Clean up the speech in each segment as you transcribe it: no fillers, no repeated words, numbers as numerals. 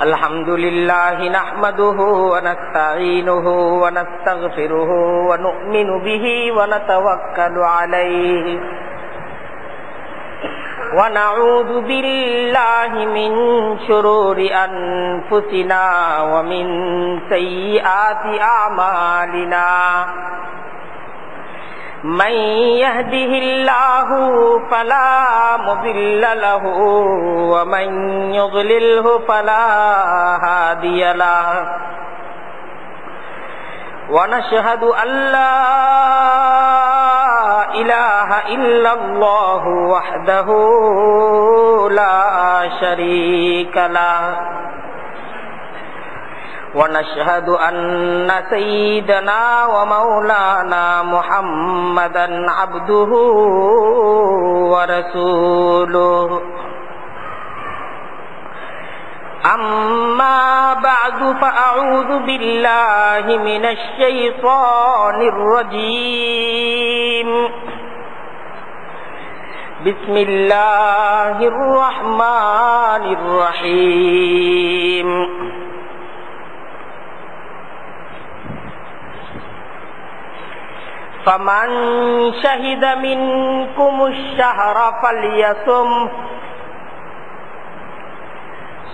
الحمد لله نحمده ونستعينه ونستغفره ونؤمن به ونتوكل عليه ونعوذ بالله من شرور أنفسنا ومن سيئات أعمالنا من يهده الله فلا مضل له ومن يضلله فلا هادي له ونشهد أن لا إله إلا الله وحده لا شريك له ونشهد أن سيدنا ومولانا محمدا عبده ورسوله أما بعد فأعوذ بالله من الشيطان الرجيم بسم الله الرحمن الرحيم فمن شهد منكم الشهر فليصم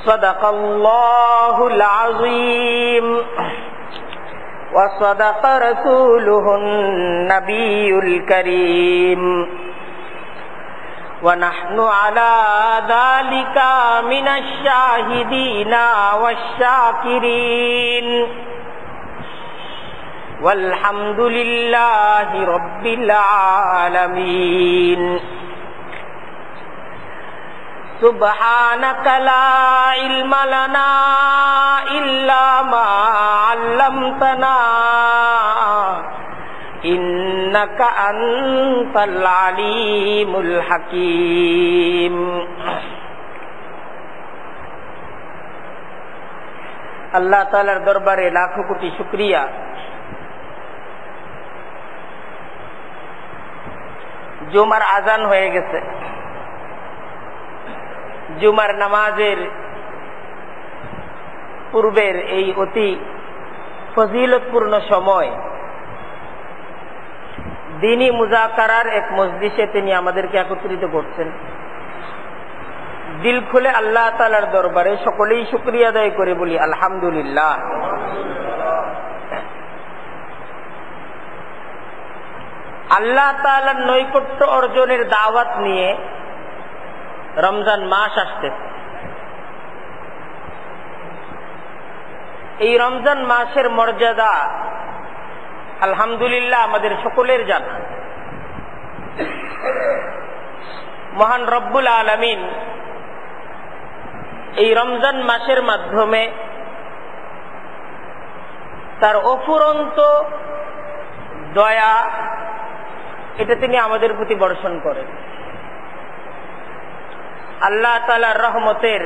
صدق الله العظيم وصدق رسوله النبي الكريم ونحن على ذلك من الشاهدين والشاكرين والحمد لله رب العالمين سبحانك لا علم لنا إلا ما علمتنا إنك أنت العليم الحكيم আল্লাহ তাআলার দরবারে লাখো কোটি শুকরিয়া জুমার আজান হয়ে গেছে। জুমার নামাজের পূর্বের এই অতি ফজিলতপূর্ণ সময় দ্বীনি মুযাকারার এক মজলিসে তিনি আমাদেরকে একত্রিত করছেন। দিল খুলে আল্লাহ তাআলার দরবারে সকলেই শুকরিয়া আদায় করে বলি আলহামদুলিল্লাহ। আল্লাহ তাআলার নৈকট্য অর্জনের দাওয়াত নিয়ে রমজান মাস আসতেছে। এই রমজান মাসের মর্যাদা আলহামদুলিল্লাহ আমাদের সকলের জানা। মহান রব্বুল আলামিন এই রমজান মাসের মাধ্যমে তার অফুরন্ত দয়া এটা তিনি আমাদের প্রতি বর্ষণ করেন। আল্লাহ তাআলার রহমতের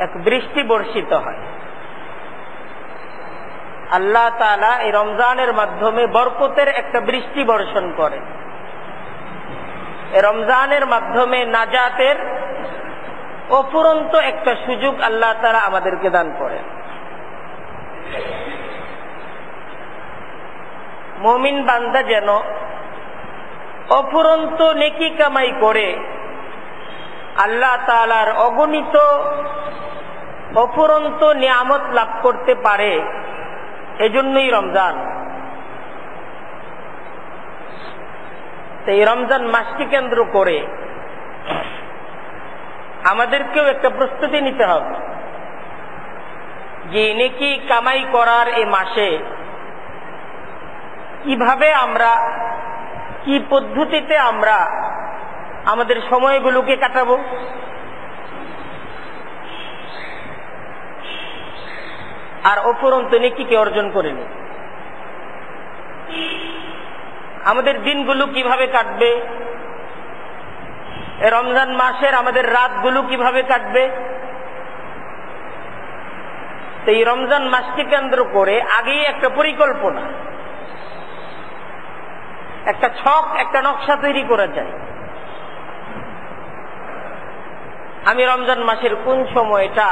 এক বৃষ্টি বর্ষিত হয়। আল্লাহ তাআলা এই রমজানের মাধ্যমে বরকতের একটা বৃষ্টি বর্ষণ করেন। এই রমজানের মাধ্যমে নাজাতের অফুরন্ত একটা সুযোগ আল্লাহ তাআলা আমাদেরকে দান করেন। মুমিন বান্দা যেন অফুরন্ত নেকি কামাই করে আল্লাহ তাআলার অগণিত অফুরন্ত নিয়ামত লাভ করতে পারে, এজন্যই রমজান। এই রমজান মাসকে কেন্দ্র করে আমাদেরকেও একটা প্রস্তুতি নিতে হবে যে নেকি কামাই করার এই মাসে কিভাবে আমরা, কি পদ্ধতিতে আমরা আমাদের সময়গুলোকে কাটাবো। আর অফুরন্ত নেকিকে অর্জন করে নি। আমাদের দিনগুলো কিভাবে কাটবে, রমজান মাসের আমাদের রাতগুলো কিভাবে কাটবে। এই রমজান মাসকে কেন্দ্র করে আগেই একটা পরিকল্পনা, একটা ছক, একটা নকশা তৈরি করা যায়। আমি রমজান মাসের কোন সময়টা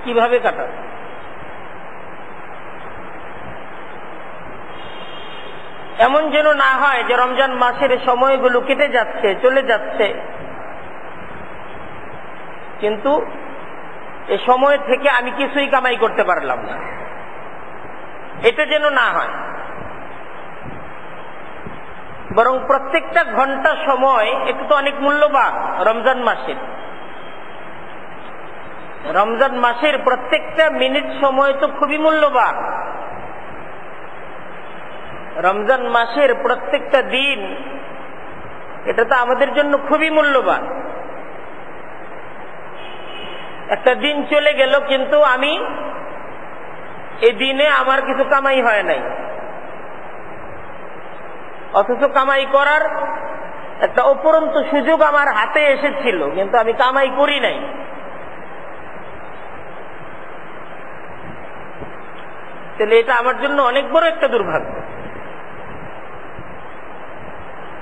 কিভাবে কাটাবে? এমন যেন না হয় যে রমজান মাসের সময়গুলো কেটে যাচ্ছে, চলে যাচ্ছে, কিন্তু এ সময় থেকে আমি কিছুই কামাই করতে পারলাম না, এটা যেন না হয়। বরং প্রত্যেকটা ঘন্টা সময় একটু তো অনেক মূল্যবান। রমজান মাসের প্রত্যেকটা মিনিট সময় তো খুবই মূল্যবান। রমজান মাসের প্রত্যেকটা দিন এটা তো আমাদের জন্য খুবই মূল্যবান। একটা দিন চলে গেল কিন্তু আমি এই দিনে আমার কিছু কামাই হয় নাই, অথচ কামাই করার একটা অপরন্ত সুযোগ আমার হাতে এসেছিল, কিন্তু আমি কামাই করি নাই। তাহলে এটা আমার জন্য অনেক বড় একটা দুর্ভাগ্য।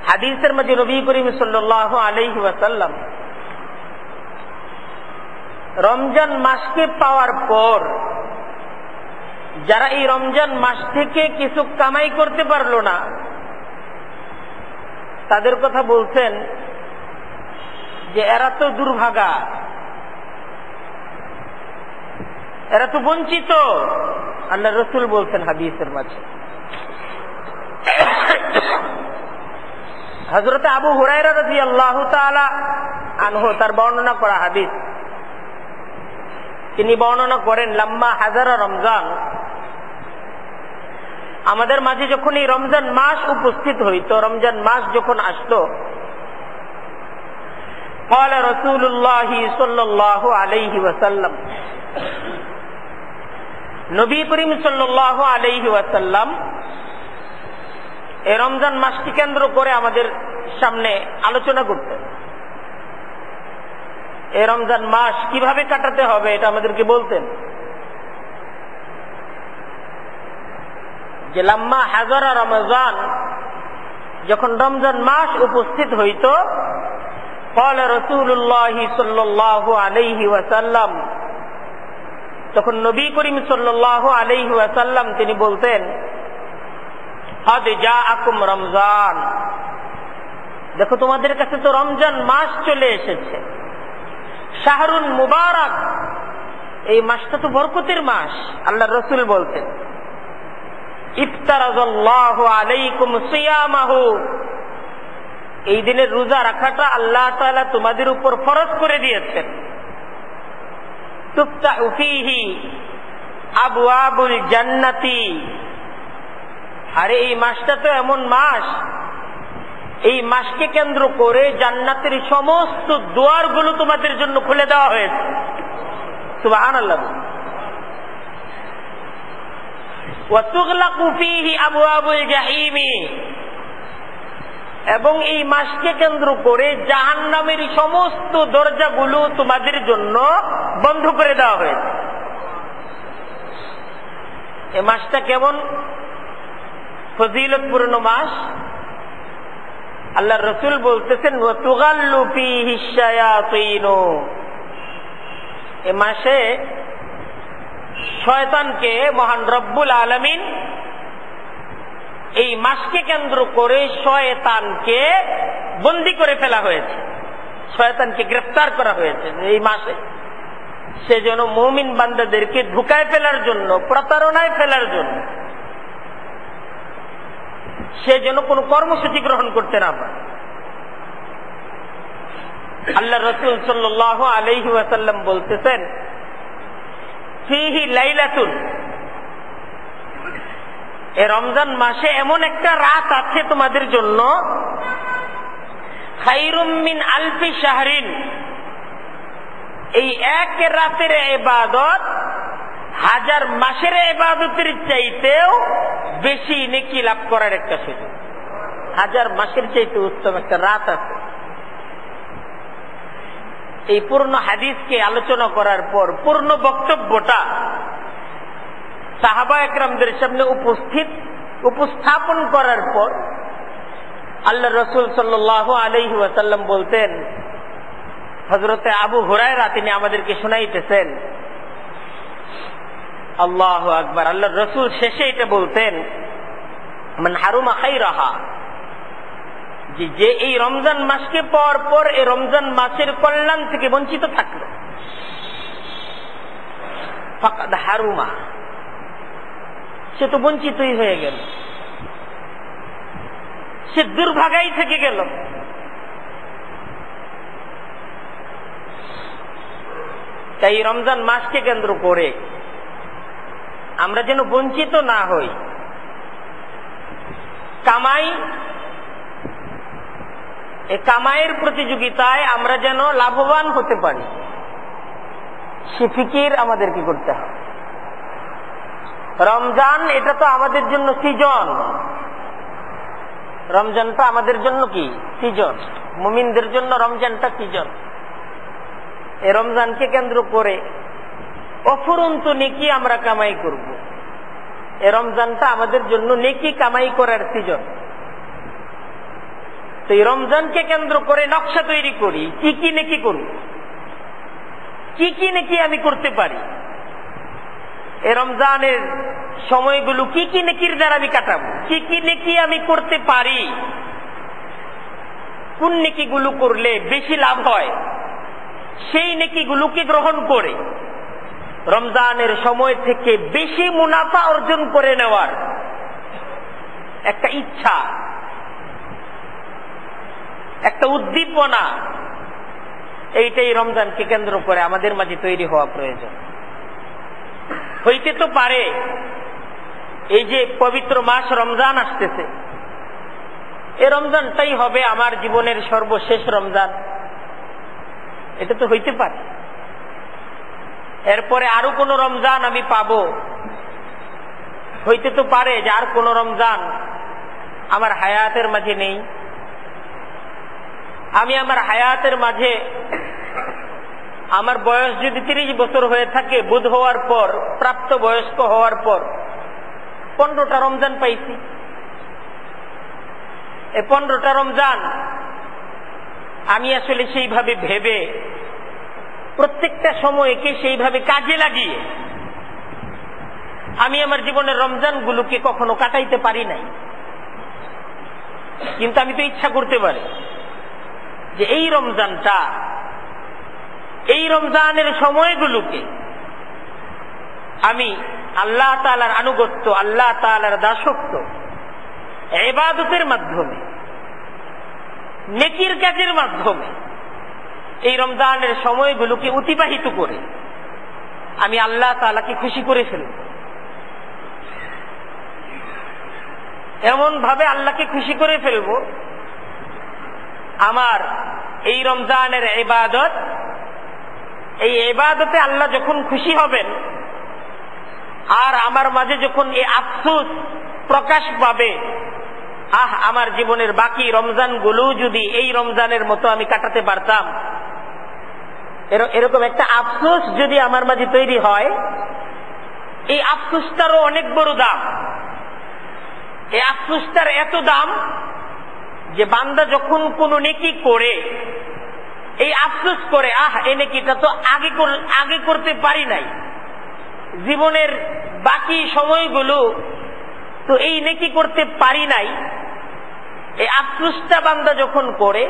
হাদিসের মধ্যে নবী করিম সাল্লাল্লাহু আলাইহি ওয়াসাল্লাম রমজান মাসকে পাওয়ার পর যারা এই রমজান মাস থেকে কিছু কামাই করতে পারলো না, তাদের কথা বলছেন যে এরা তো দুর্ভাগা, এরা তো বঞ্চিত। আল্লাহ রসুল বলছেন হাদিসের মাঝে। হযরত আবু হুরায়রা রাদিয়াল্লাহু তাআলা আনহু তার বর্ণনা করা হাদিস, তিনি বর্ণনা করেন লাম্মা হাজারা রমজান, আমাদের মাঝে যখন এই রমজান মাস উপস্থিত হইত, রমজান মাস যখন আসতো, قال رسول الله صلى الله عليه وسلم, নবী করিম সাল্লাল্লাহু আলাইহি ওয়াসাল্লাম এই রমজান মাসকে কেন্দ্র করে আমাদের সামনে আলোচনা করতেন। এই রমজান মাস কিভাবে কাটাতে হবে এটা আমাদেরকে বলতেন। যে লাম্মা হাজারা রমজান, যখন রমজান মাস উপস্থিত হইত, قال رسول الله صلى الله عليه وسلم, তখন নবী করিম সাল্লাল্লাহু আলাইহি ওয়াসাল্লাম তিনি বলতেন, قد جاءكم রমজান, দেখো তোমাদের কাছে তো রমজান মাস চলে এসেছে। শাহরুন মুবারক, এই মাসটা তো বরকতের মাস। আল্লাহর রাসূল বলতেন, ইফতারাযাল্লাহু আলাইকুম সিয়ামাহু, এই দিনের রোজা রাখাটা আল্লাহ তাআলা তোমাদের উপর ফরজ করে দিয়েছেন। তুফতাহু ফীহি আবওয়াবুল জান্নাতি, আরে এই মাসটা তো এমন মাস, এই মাসকে কেন্দ্র করে জান্নাতের সমস্ত দুয়ারগুলো তোমাদের জন্য খুলে দেওয়া হয়েছে। সুবহানাল্লাহ। ওয়া তুগলাকু ফীহি আবওয়াবুল জাহিমি, এবং এই মাসকে কেন্দ্র করে জাহান্নামের সমস্ত দরজাগুলো তোমাদের জন্য বন্ধ করে দেওয়া হয়েছে। এই মাসটা কেমন ফজিলতপূর্ণ মাস! আল্লাহর রাসূল বলতেছেন, ওয়া তুগাল্লু ফীহি শায়াতিন, এই মাসে শয়তানকে মহান রব্বুল আলামিন, এই মাসকে কেন্দ্র করে শয়তানকে বন্দী করে ফেলা হয়েছে, শয়তানকে গ্রেফতার করা হয়েছে এই মাসে। সে যেন মুমিন বান্দাদেরকে ধোঁকায় ফেলার জন্য, প্রতারণায় ফেলার জন্য, সে যেন কোনো কর্মসূচি গ্রহণ করতে না পারে। আল্লাহ রাসূল সাল্লাল্লাহু আলাইহি ওয়াসাল্লাম বলতেছেন, ফীহি লাইলাতুন, এই রমজান মাসে এমন একটা রাত আছে তোমাদের জন্য, খায়রুম মিন আলফি শাহরিন, এই এক রাতের ইবাদত হাজার মাসের ইবাদতের চাইতেও বেশি নেকি লাভ করার একটা সুযোগ। হাজার মাসের চাইতে উত্তম একটা রাত আছে। এই পূর্ণ হাদিসকে আলোচনা করার পর পূর্ণ বক্তব্যটা সাহাবা একরামদের সামনে উপস্থাপন করার পর আল্লাহ রাসূল সাল্লাল্লাহু আলাইহি ওয়াসাল্লাম বলতেন, হযরতে আবু হুরায়রা তিনি আমাদেরকে শোনাইতেছেন আল্লাহু আকবার। আল্লাহর রাসূল শেষে এটা বলতেন, মান হারুমা খাইরাহা, যে এই রমজান মাসকে পর পর এই রমজান মাসের কল্যাণ থেকে বঞ্চিত থাকলো, ফাকাদ হারুমা, সে তো বঞ্চিতই হয়ে গেল, সে দুর্ভাগাই থেকে গেল। তাই রমজান মাসকে কেন্দ্র করে আমরা যেন বঞ্চিত না হই। কামাইয়ের প্রতিযোগিতায় আমরা যেন লাভবান হতে পারি, সে ফিকির আমাদেরকে করতে হবে। রমজান এটা তো আমাদের জন্য সিজন, রমজানটা আমাদের জন্য কি সিজন, মুমিনদের জন্য রমজানটা সিজন। এই রমজানকে কেন্দ্র করে অফুরন্ত নেকি আমরা কামাই করব। এই রমজানটা আমাদের জন্য নেকি কামাই করার সিজন। তো এই রমজানকে কেন্দ্র করে নকশা তৈরি করি, কি কি নেকি করব, কি কি নেকি আমি করতে পারি, এই রমজানের সময়গুলো কি কি নেকির দ্বারা আমি কাটাবো, কি কি নেকি আমি করতে পারি, কোন নেকিগুলো করলে বেশি লাভ হয়, সেই নেকিগুলোকে গ্রহণ করে রমজানের সময় থেকে বেশি মুনাফা অর্জন করে নেওয়ার একটা ইচ্ছা, একটা উদ্দীপনা, এইটাই রমজানকে কেন্দ্র করে আমাদের মাঝে তৈরি হওয়া প্রয়োজন। হইতে তো পারে এই যে পবিত্র মাস রমজান আসতেছে, এই রমজানটাই হবে আমার জীবনের সর্বশেষ রমজান, এটা তো হইতে পারে। এরপরে আরো কোন রমজান আমি পাবো, হইতে তো পারে যে আর কোন রমজান আমার হায়াতের মাঝে নেই। আমি আমার হায়াতের মাঝে, আমার বয়স যদি 30 বছর হয়ে থাকে, বুধ হওয়ার পর, প্রাপ্ত বয়স্ক হওয়ার পর 15টা রমজান পাইছি। এই 15টা রমজান আমি আসলে সেইভাবে ভেবে প্রত্যেকটা সময়কে সেইভাবে কাজে লাগিয়ে আমি আমার জীবনের রমজানগুলোকে কখনো কাটাইতে পারি নাই। কিন্তু আমি তো ইচ্ছা করতে পারি যে এই রমজানটা, এই রমজানের সময়গুলোকে আমি আল্লাহ তাআলার আনুগত্য, আল্লাহ তাআলার দাসত্ব, ইবাদতের মাধ্যমে, নেকির কাজের মাধ্যমে এই রমজানের সময়গুলোকে অতিবাহিত করে আমি আল্লাহ তাআলাকে খুশি করে ফেলব। এমন ভাবে আল্লাহকে খুশি করে ফেলব, আমার এই রমজানের ইবাদত, এই ইবাদতে আল্লাহ যখন খুশি হবেন আর আমার মাঝে যখন এই আফসোস প্রকাশ পাবে, আমার জীবনের বাকি রমজানগুলো যদি এই রমজানের মতো আমি কাটাতে পারতাম, এরকম একটা আফসোস যদি আমার মাঝে তৈরি হয়, এই আফসোসটারও অনেক বড় দাম। এই আফসোসটার এত দাম যে বান্দা যখন কোন নেকি করে এই আফসোস করে, এই নেকিটা তো আগে করতে পারি নাই, জীবনের বাকি সময়গুলো তো এই নেকি করতে পারি নাই, এই আফসোসটা বান্দা যখন করে,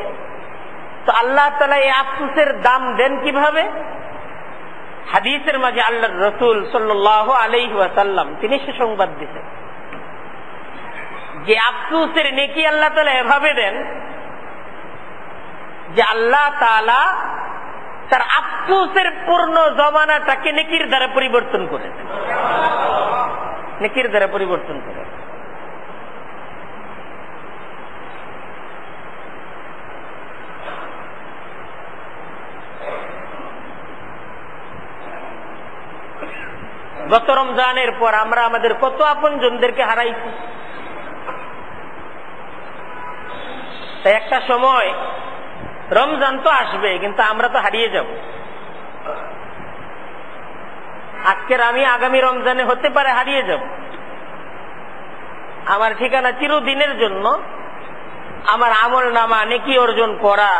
তো আল্লাহ তাআলা এই আফসোসের দাম দেন কিভাবে? হাদিসের মাঝে আল্লাহর রাসূল সাল্লাল্লাহু আলাইহি ওয়াসাল্লাম তিনি সুসংবাদ দিয়েছেন যে আফসোসের নেকি আল্লাহ তাআলা এভাবে দেন যে আল্লাহ তাআলা তার আফসোসের পূর্ণ জমানাটাকে নেকির দ্বারা পরিবর্তন করে দেন, নেকির দ্বারা পরিবর্তন করে। গত রমজানের পর আমরা আমাদের কত আপনজনদেরকে হারাইছি। তাই একটা সময় রমজান তো আসবে, কিন্তু আমরা তো হারিয়ে যাব। আজকের আমি আগামী রমজানে হতে পারে হারিয়ে যাব। আমার ঠিকানা চিরদিনের জন্য, আমার আমল নামা, নেকি অর্জন করা,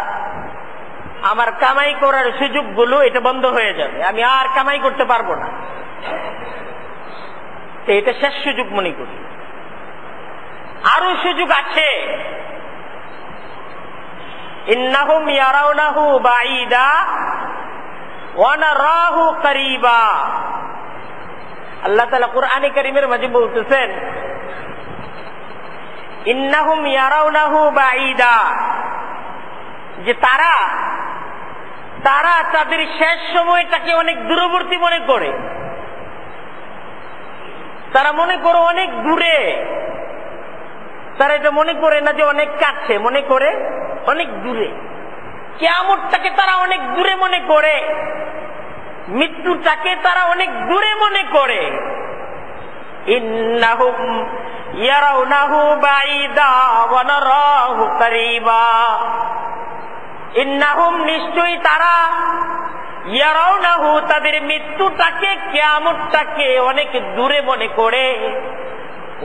আমার কামাই করার সুযোগগুলো এটা বন্ধ হয়ে যাবে, আমি আর কামাই করতে পারবো না। এটা শেষ সুযোগ মনে করি। আরো সুযোগ আছে। ইন্নাহুম ইয়ারাউনাহু বাঈদা ওয়া নারাহু করিবা। আল্লাহ তাআলা কুরআনে কারীমের মাঝে বলতেছেন, ইন্নাহুম ইয়ারাউনাহু বাঈদা, যে তারা তাদের শেষ সময়টাকে অনেক দূরবর্তী মনে করে। তারা মনে করে অনেক দূরে, তারা এটা মনে করে না যে অনেক কাছে, মনে করে অনেক দূরে। কিয়ামতটাকে তারা অনেক দূরে মনে করে, মৃত্যুটাকে তারা অনেক দূরে মনে করে। ইন্নাহুম ইয়ারাউনাহু বাঈদা ওয়া নারাহু করিবা। ইন্নাহুম, নিশ্চয়ই তারা, ইয়ারাউনাহু, তাদের মৃত্যুটাকে, কিয়ামতটাকে অনেক দূরে মনে করে।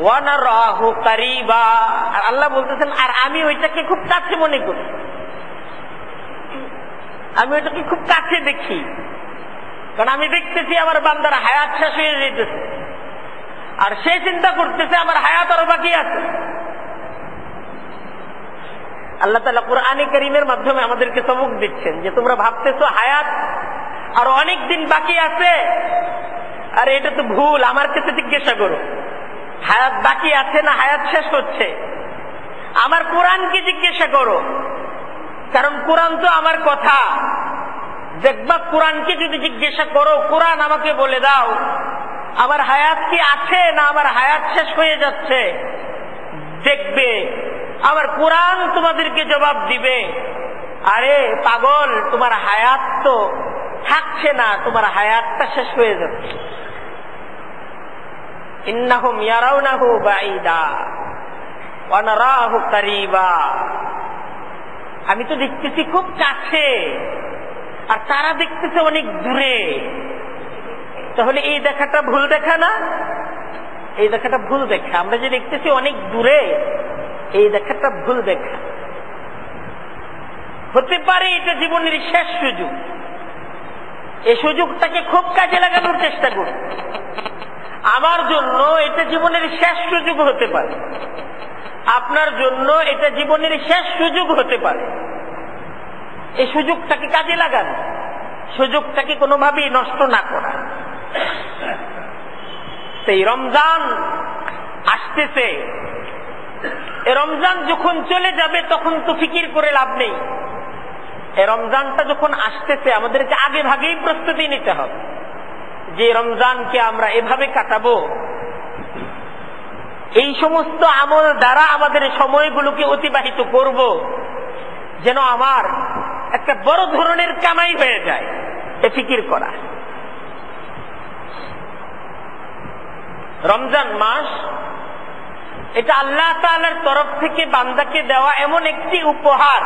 ওয়া নারাহু করিবা, আর আল্লাহ বলতেছেন আর আমি ওইটাকে খুব কাছে মনে করি, আমি ওইটাকে খুব কাছে দেখি। কারণ আমি দেখতেছি আমার বান্দার হায়াত শেষ হয়ে যেতেছে, আর সে চিন্তা করতেছে আমার হায়াত আরো বাকি আছে। আল্লাহ তাআলা কুরআনে কারীমের মাধ্যমে আমাদেরকে সবক দিচ্ছেন যে তোমরা ভাবতেছো হায়াত আর অনেক দিন বাকি আছে, আর এটা তো ভুল। আমার কাছে জিজ্ঞাসা করো হায়াত বাকি আছে না হায়াত শেষ হচ্ছে। আমার কোরআনকে জিজ্ঞাসা করো, কারণ কোরআন তো আমার কথা। দেখবা কোরআনকে যদি জিজ্ঞাসা করো, কোরআন আমাকে বলে দাও আমার হায়াত কি আছে না আমার হায়াত শেষ হয়ে যাচ্ছে, দেখবে আমার কোরআন তোমাদেরকে জবাব দিবে, আরে পাগল, তোমার হায়াত তো থাকছে না, তোমার হায়াতটা শেষ হয়ে যাচ্ছে। ইন্নাহুম ইয়ারাউনাহু বাঈদা ওয়া নারাহু করিবা। আমি তো দেখতেছি খুব কাছে, আর তারা দেখতেছে অনেক দূরে। তাহলে এই দেখাটা ভুল দেখা না? এই দেখাটা ভুল দেখা। আমরা যে দেখতেছি অনেক দূরে, এই দেখাটা ভুল দেখা। হতে পারে এটা জীবনের শেষ সুযোগ। এই সুযোগটাকে খুব কাজে লাগানোর চেষ্টা করি। আমার জন্য এটা জীবনের শেষ সুযোগ হতে পারে, আপনার জন্য এটা জীবনের শেষ সুযোগ হতে পারে। এই সুযোগটাকে কাজে লাগান, সুযোগটাকে কোনোভাবেই নষ্ট না করা। সেই রমজান আসতেছে, এ রমজান যখন চলে যাবে তখন তো ফিকির করে লাভ নেই। এ রমজানটা যখন আসতেছে আমাদেরকে আগে ভাগেই প্রস্তুতি নিতে হবে যে রমজানকে আমরা এভাবে কাটাবো, এই সমস্ত আমল দ্বারা আমাদের সময়গুলোকে অতিবাহিত করব যেন আমার একটা বড় ধরনের কামাই হয়ে যায়। এ ফিকির করা। রমজান মাস এটা আল্লাহ তাআলার তরফ থেকে বান্দাকে দেওয়া এমন একটি উপহার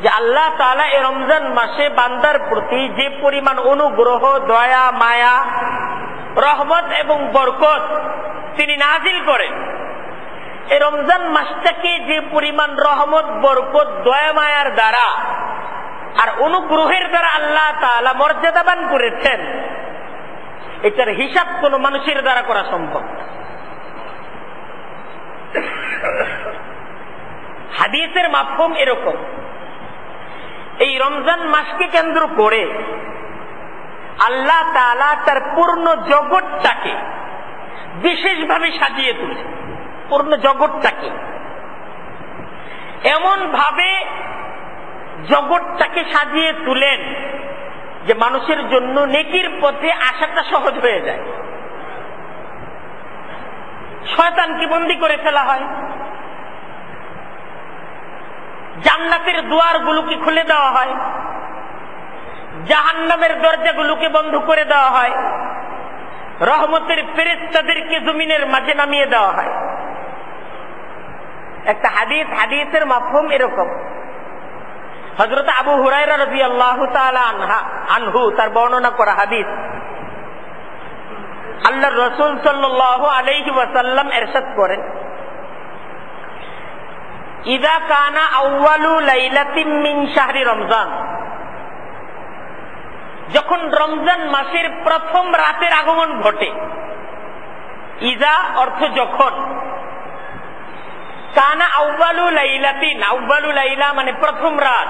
যে আল্লাহ তাআলা এই রমজান মাসে বান্দার প্রতি যে পরিমাণ অনুগ্রহ, দয়া, মায়া, রহমত এবং বরকত তিনি নাজিল করেন, এই রমজান মাসটাকে যে পরিমাণ রহমত, বরকত, দয়া, মায়ার দ্বারা আর অনুগ্রহের দ্বারা আল্লাহ তাআলা মর্যাদাবান করেছেন, এটার হিসাব কোন মানুষের দ্বারা করা সম্ভব না। হাদিসের মাফহুম এরকম, এই রমজান মাসকে কেন্দ্র করে আল্লাহ তাআলা তার পূর্ণ জগৎটাকে বিশেষভাবে সাজিয়ে তুলেছেন। পূর্ণ জগৎটাকে এমন ভাবে জগৎটাকে সাজিয়ে তুলেন যে মানুষের জন্য নেকির পথে আসাটা সহজ হয়ে যায়। শয়তানকে বন্দী করে ফেলা হয়, জান্নাতের দুয়ারগুলোকে খুলে দেওয়া হয়, জাহান্নামের দরজাগুলোকে বন্ধ করে দেওয়া হয়, রহমতের ফেরেশতাদেরকে জমিনের মাঝে নামিয়ে দেওয়া হয়। একটা হাদিসের মাফহুম এরকম। হযরত আবু হুরায়রা রাদিয়াল্লাহু তাআলা আনহু তার বর্ণনা করা হাদিস, আল্লাহর রাসূল সাল্লাল্লাহু আলাইহি ওয়াসাল্লাম ইরশাদ করেন, ইযা কানা আউয়ালু লাইলাতিন মিন শাহরি রমজান, যখন রমজান মাসের প্রথম রাতের আগমন ঘটে, ইজা অর্থ যখন, কানা আউয়ালু লাইলাতিন, আউয়ালু লাইলা মানে প্রথম রাত,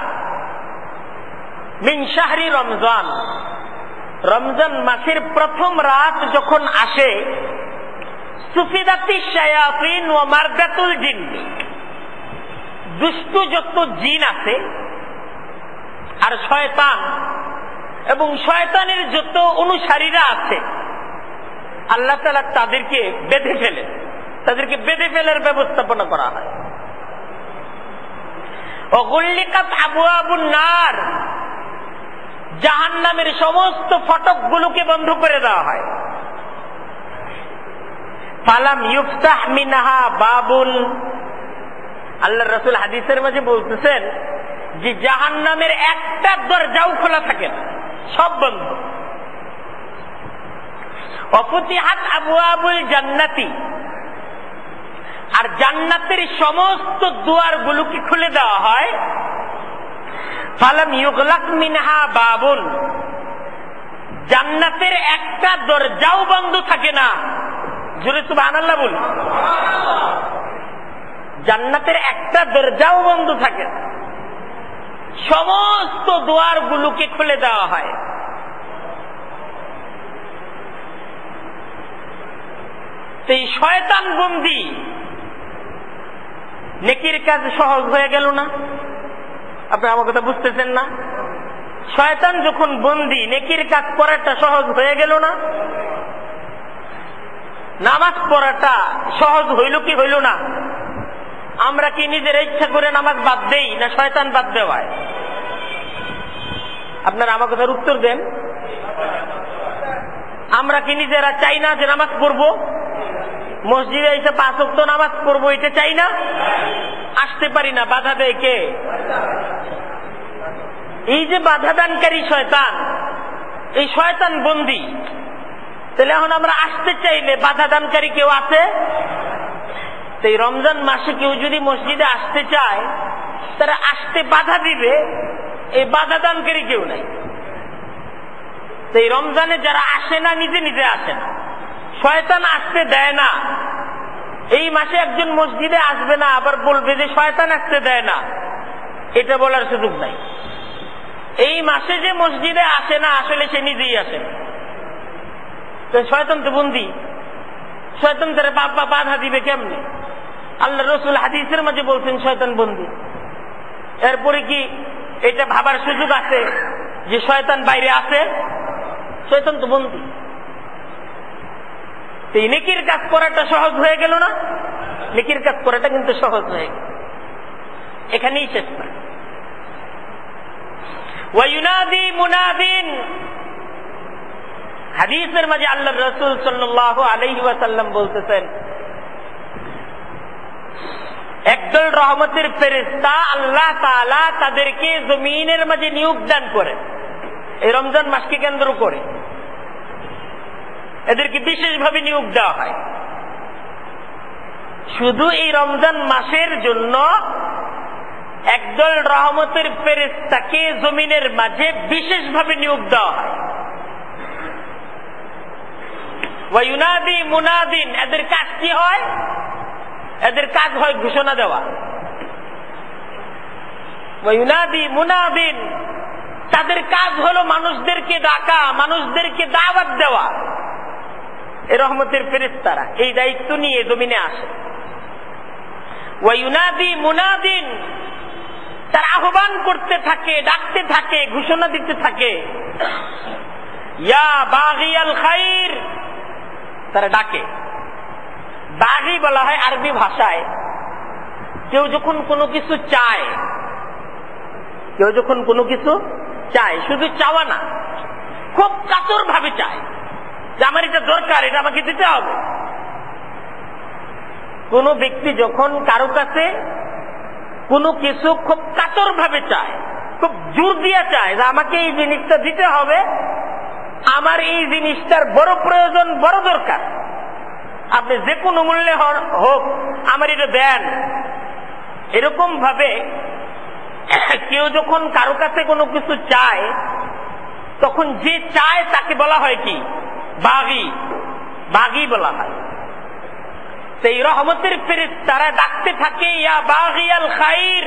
মিন শাহরি রমজান, রমজান মাসের প্রথম রাত যখন আসে, সুফিদাতি শায়াতিন ওয়া মারদাতুল জিন্নি, দুষ্ট যত জিন আছে আর শয়তান এবং শয়তানের যত অনুসারীরা আছে, আল্লাহ তাআলা তাদেরকে বেঁধে ফেলেন, তাদেরকে বেঁধে ফেলার ব্যবস্থাপনা করা হয়। ওয়াগুল্লিকাত আবওয়াবুন নার, জাহান্নামের সমস্ত ফটকগুলোকে বন্ধ করে দেওয়া হয়। ফালাম ইফতাহ মিনহা বাবুন, আল্লাহর রাসূল হাদিসের মাঝে বলতেছেন যে জাহান্নামের একটা দরজাও খোলা থাকে না, সব বন্ধ। ওয়াফুতিহাত আবওয়াবুল জান্নাতি, আর জান্নাতের সমস্ত দুয়ারগুলোকে খুলে দেওয়া হয়। ফালাম ইউগলাক মিনহা বাবুন, জান্নাতের একটা দরজাও বন্ধ থাকে না। জোরে সুবহানাল্লাহ বলুন। জান্নাতের একটা দরজাও বন্ধ থাকে না, সমস্ত দুয়ারগুলোকে খুলে দেওয়া হয়। এই শয়তান বন্দী, নেকির কাজ সহজ হয়ে গেল না? আপনি আমার কথা বুঝতেছেন না? শয়তান যখন বন্দী, নেকির কাজ করাটা সহজ হয়ে গেল না? নামাজ পড়াটা সহজ হইল কি হইল না? আমরা কি নিজের ইচ্ছা করে নামাজ বাদ দেই না শয়তান বাদ দেওয়ায়? আপনারা আমার কথার উত্তর দেন। আমরা কি নিজেরা চাই না যে নামাজ পড়বো, মসজিদে এসে 5 ওয়াক্ত নামাজ পড়বো, এটা চাই না? আসতে পারি না, বাধা দেয় কে? এই যে বাধা দানকারী শয়তান, এই শয়তান বন্দী। তাহলে এখন আমরা আসতে চাইলে বাধা দানকারী কেউ আছে? এই রমজান মাসে কেউ যদি মসজিদে আসতে চায়, তারা আসতে বাধা দিবে, এই বাধা দানকারী কেউ নাই। এই রমজানে যারা আসে না, নিজে নিজে আসে না, শয়তান আসতে দেয় না। এই মাসে একজন মসজিদে আসবে না, আবার বলবে যে শয়তান আসতে দেয় না, এটা বলার সুযোগ নাই। এই মাসে যে মসজিদে আসে না, আসলে সে নিজেই আসে না। তো শয়তান তো বন্দী, শয়তান তারা বাধা দিবে কেমনে? আল্লাহ রাসূল হাদিসের মাঝে বলছেন শয়তান বন্দী। এরপরে কি এটা ভাবার সুযোগ আছে যে শয়তান বাইরে আছে? শয়তান তো বন্দী। এই নেকির কাজ করাটা সহজ হয়ে গেল না? নেকির কাজ করাটা কিন্তু সহজ হয়ে গেল, এখানেই শেষ না। ওয়ায়ুনাদি মুনাদিন, হাদিসের মাঝে আল্লাহ রাসূল সাল্লাল্লাহু আলাইহি ওয়াসাল্লাম বলতেছেন, একদল রহমতের ফেরেশতা আল্লাহ তাআলা তাদেরকে জমিনের মাঝে নিয়োগ দান করেন এই রমজান মাসকে কেন্দ্র করে। এদেরকে বিশেষভাবে নিয়োগ দেওয়া হয়। শুধু এই রমজান মাসের জন্য একদল রহমতের ফেরেশতাকে জমিনের মাঝে বিশেষভাবে নিয়োগ দেওয়া হয়। ওয়ায়ুনাদি মুনাদিন, এদের কাজ কি হয়? এদের কাজ হয় ঘোষণা দেওয়া। ওয়ায়ুনাদি মুনাদিন, তাদের কাজ হলো মানুষদেরকে ডাকা, মানুষদেরকে দাওয়াত দেওয়া। এই রহমতের ফেরেশতারা এই দায়িত্ব নিয়ে জমিনে আসে। ওয়ায়ুনাদি মুনাদিন, তারা আহ্বান করতে থাকে, ডাকতে থাকে, ঘোষণা দিতে থাকে। ইয়া বাগিয়াল খাইর, তারা ডাকে। বাগি বলা হয় আরবি ভাষায় কেউ যখন কোনো কিছু চায়, কেউ যখন কোনো কিছু চায়, শুধু চাওয়া না, খুব কাতর ভাবে চায় যে আমার এটা দরকার, এটা আমাকে দিতে হবে। কোন ব্যক্তি যখন কারো কাছে কোনো কিছু খুব কাতর ভাবে চায়, খুব জোর দিয়ে চায় যে আমাকে এই জিনিসটা দিতে হবে, আমার এই জিনিসটার বড় প্রয়োজন, বড় দরকার, আপনি যে কোনো মূল্যে হোক আমার এটা দেন, এরকম ভাবে কেউ যখন কারো কাছে কোনো কিছু চায়, তখন যে চায় তাকে বলা হয় কি? বাগী, বাগী বলা হয়। সেই রহমতের ফেরেশতারা ডাকতে থাকে ইয়া বাগিয়াল খাইর।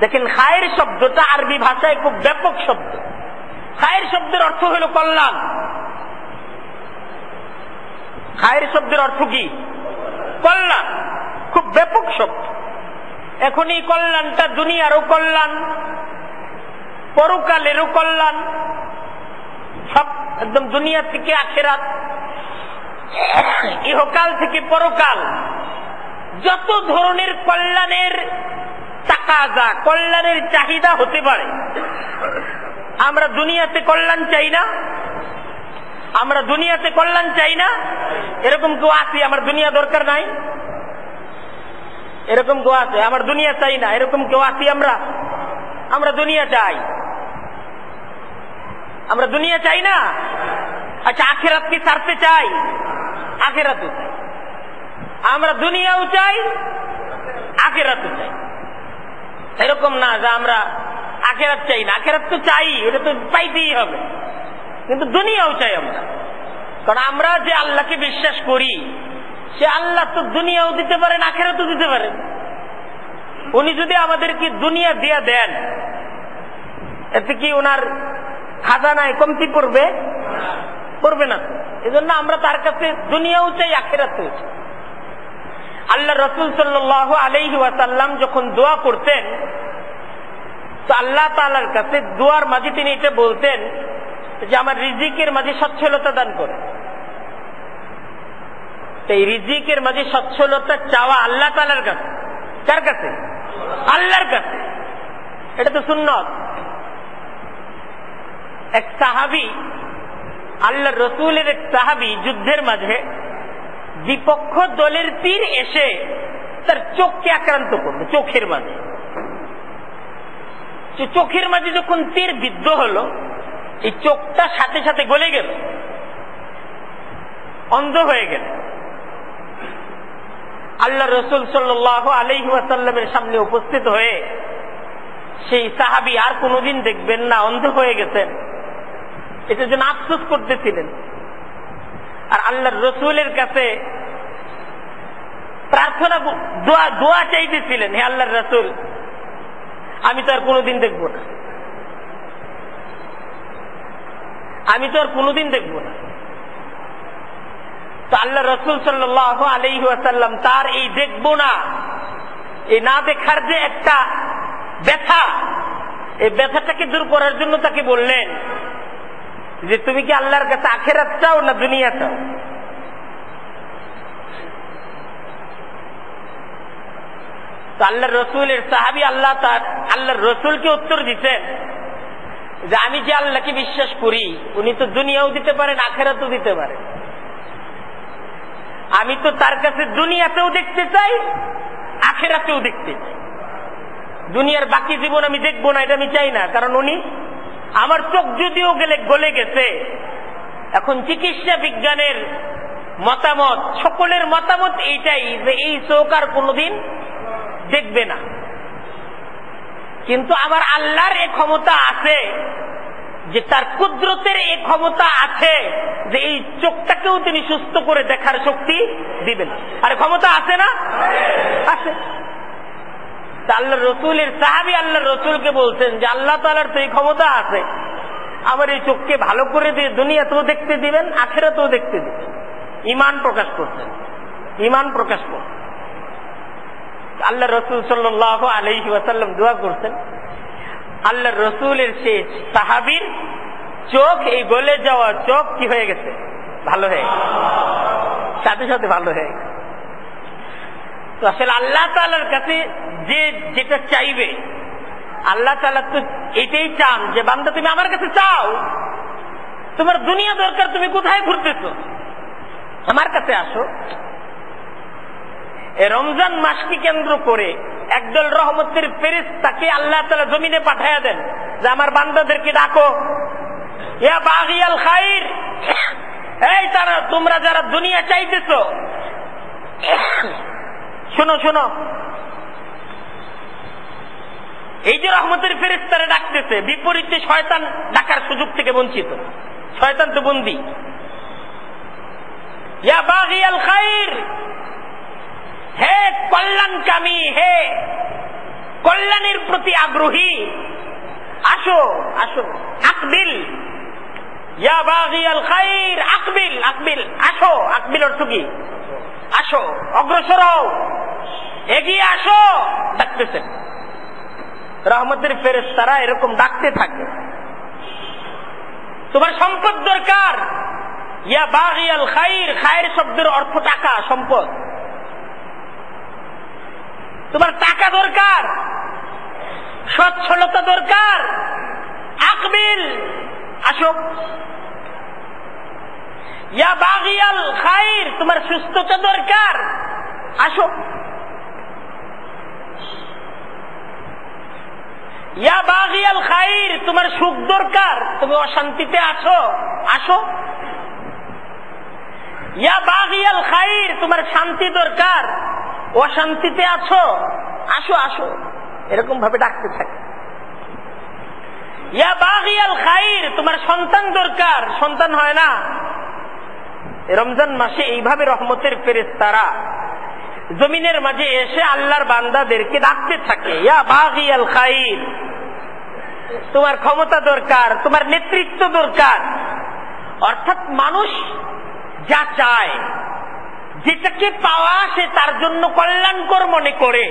দেখেন খায়ের শব্দটা আরবি ভাষায় খুব ব্যাপক শব্দ। খায়ের শব্দের অর্থ হল কল্যাণ। খায়ের শব্দের অর্থ কি? কল্যাণ। খুব ব্যাপক শব্দ। এখন এই কল্যাণটা দুনিয়ারও কল্যাণ, পরকালেরও কল্যাণ, সব একদম দুনিয়া থেকে আখিরাত, ইহকাল থেকে পরকাল, যত ধরনের কল্যাণের তাকাজা, কল্যাণের চাহিদা হতে পারে। আমরা দুনিয়াতে কল্যাণ চাই না? আমরা দুনিয়াতে কল্যাণ চাই না? এরকম কেউ আছে আমার দুনিয়া দরকার নাই? এরকম কেউ আছে আমার দুনিয়া চাই না? এরকম কেউ আছি আমরা? আমরা দুনিয়া চাই। আমরা দুনিয়া চাই না? আচ্ছা, আখিরাত কি ছাড়তে চাই? আখিরাতও চাই। আমরা দুনিয়াও চাই, আখিরাতও চাই। এরকম না যে আমরা আখিরাত চাই না। আখিরাত তো চাই, ওটা তো পাইতেই হবে, কিন্তু দুনিয়াও চাই আমরা। কারণ আমরা যে আল্লাহকে বিশ্বাস করি, সে আল্লাহ তো দুনিয়াও দিতে পারেন, আখিরাতও দিতে পারেন। উনি যদি আমাদেরকে দুনিয়া দিয়া দেন, এতে কি ওনার খাজানায় কমতি পড়বে? পড়বে না। এজন্য আমরা তার কাছে দুনিয়াও চাই, আখিরাতও চাই। আল্লাহ রাসূল সাল্লাল্লাহু আলাইহি ওয়াসাল্লাম যখন দোয়া করতেন, তো আল্লাহ তাআলার কাছে দোয়ার মাঝে তিনি এটা বলতেন যে আমার রিজিকের মাঝে সচ্ছলতা দান করে। এই রিজিকের মাঝে সচ্ছলতা চাওয়া আল্লাহ তাআলার কাছে। কার কাছে? আল্লাহর কাছে। এটা তো সুন্নত। এক সাহাবী, আল্লাহর রাসূলের এক সাহাবী যুদ্ধের মাঝে বিপক্ষ দলের তীর এসে তার চোখকে আক্রান্ত করলো। চোখের মাঝে, চোখের মাঝে যখন তীর বিদ্ধ হলো, এই চোখটা সাথে সাথে গলে গেল, অন্ধ হয়ে গেল। আল্লাহ রাসূল সাল্লাল্লাহু আলাইহি ওয়াসাল্লামের সামনে উপস্থিত হয়ে সেই সাহাবী আর কোনোদিন দেখবেন না, অন্ধ হয়ে গেছেন, এটার জন্য আফসোস করতেছিলেন। আর আল্লাহর রাসূলের কাছে প্রার্থনা, দোয়া চাইতেছিলেন, হে আল্লাহর রাসূল, আমি তো আর কোনোদিন দেখব না, আমি তো আর কোনোদিন দেখব না। তো আল্লাহ রাসূল সাল্লাল্লাহু আলাইহি ওয়াসাল্লাম তার এই দেখব না, এই না দেখার যে একটা ব্যথা, এই ব্যথাটাকে দূর করার জন্য তাকে বললেন যে তুমি কি আল্লাহর কাছে আখিরাত চাও না দুনিয়া চাও? তো আল্লাহর রাসূলের সাহাবী আল্লাহর রাসূলকে উত্তর দিতেন যে আমি যে আল্লাহকে বিশ্বাস করি, উনি তো দুনিয়াও দিতে পারেন, আখিরাতও দিতে পারেন। আমি তো তার কাছে দুনিয়াতেও দেখতে চাই, আখিরাতেও দেখতে চাই। দুনিয়ার বাকি জীবন আমি দেখবো না, এটা আমি চাই না। কারণ উনি, আমার চোখ যদিও গলে গেছে, এখন চিকিৎসা বিজ্ঞানের মতামত, সকলের মতামত এইটাই যে এই চোখ আর কোনোদিন দেখবে না। কিন্তু আমার আল্লাহর এই ক্ষমতা আছে, যে তার কুদরতের এই ক্ষমতা আছে যে এই চোখটাকেও তিনি সুস্থ করে দেখার শক্তি দিবেন। আর ক্ষমতা আছে না? আছে। আল্লাহ রসুলের সাহাবী আল্লাহর রসুলকে বলছেন যে আল্লাহ তাআলার তো এই ক্ষমতা আছে, আমার এই চোখকে ভালো করে দিয়ে দুনিয়াতেও দেখতে দিবেন, আখিরাতেও দেখতে দিবেন। ঈমান প্রকাশ করছেন, ঈমান প্রকাশ করছেন। আল্লাহ রসুল সাল্লাল্লাহু আলাইহি ওয়াসাল্লাম দোয়া করছেন, আল্লাহ রসুলের সেই সাহাবীর চোখ, এই গলে যাওয়া চোখ কি হয়ে গেছে? ভালো হয়ে গেছে, সাথে সাথে ভালো হয়ে গেছে। তো আসলে আল্লাহ তাআলার কাছে যে যেটা চাইবে, আল্লাহ তাআলা তো এটাই চান যে বান্দা তুমি আমার কাছে চাও, তোমার দুনিয়া দরকার, তুমি কোথায় ঘুরতেছো, আমার কাছে আসো। এই রমজান মাসকে কেন্দ্র করে একদল রহমতের ফেরেশতাকে আল্লাহ তাআলা জমিনে পাঠায়া দেন যে আমার বান্দাদেরকে ডাকো, ইয়া বাগিয়াল খাইর, এই তারা তোমরা যারা দুনিয়া চাইতেছো, শোনো শোনো। এই যে রহমতের ফেরেশতারা ডাকতেছে, বিপরীতে শয়তান ডাকার সুযোগ থেকে বঞ্চিত। শয়তান তো বন্দী, ইয়া বাগিয়াল খাইর, হে কল্যাণকামী, হে কল্যাণের প্রতি আগ্রহী, আসো আসো, আকবিল। ইয়া বাগিয়াল খাইর আকবিল, আকবিল, আসো। আকবিল অর্থ কি? আসো, অগ্রসর হও, এগিয়ে আসো, ডাকতেছেন। রহমতের ফেরেশতারা এরকম ডাকতে থাকে। তোমার সম্পদ দরকার, ইয়া বাগিয়াল খাইর, খায়ের শব্দের অর্থ টাকা, সম্পদ। তোমার টাকা দরকার, সচ্ছলতা দরকার, আকবিল, আসো। ইয়া বাগিয়াল খাইর, তোমার সুস্থতা দরকার, আসো। ইয়া বাগিয়াল খাইর, তোমার সুখ দরকার, তুমি অশান্তিতে আছো, আসো। ইয়া বাগিয়াল খাইর, তোমার শান্তি দরকার, অশান্তিতে আছো, আসো আসো, এরকম ভাবে ডাকতে থাকে। ইয়া বাগিয়াল খাইর, তোমার সন্তান দরকার, সন্তান হয় না। রমজান মাসে এইভাবে রহমতের ফেরেশতারা জমিনের মাঝে এসে আল্লাহর বান্দাদেরকে ডাকতে থাকে, ইয়া বাগিয়াল খাইর, তোমার ক্ষমতা দরকার, তোমার নেতৃত্ব দরকার। অর্থাৎ মানুষ যা চায়, যেটাকে পাওয়া সে তার জন্য কল্যাণকর মনে করে,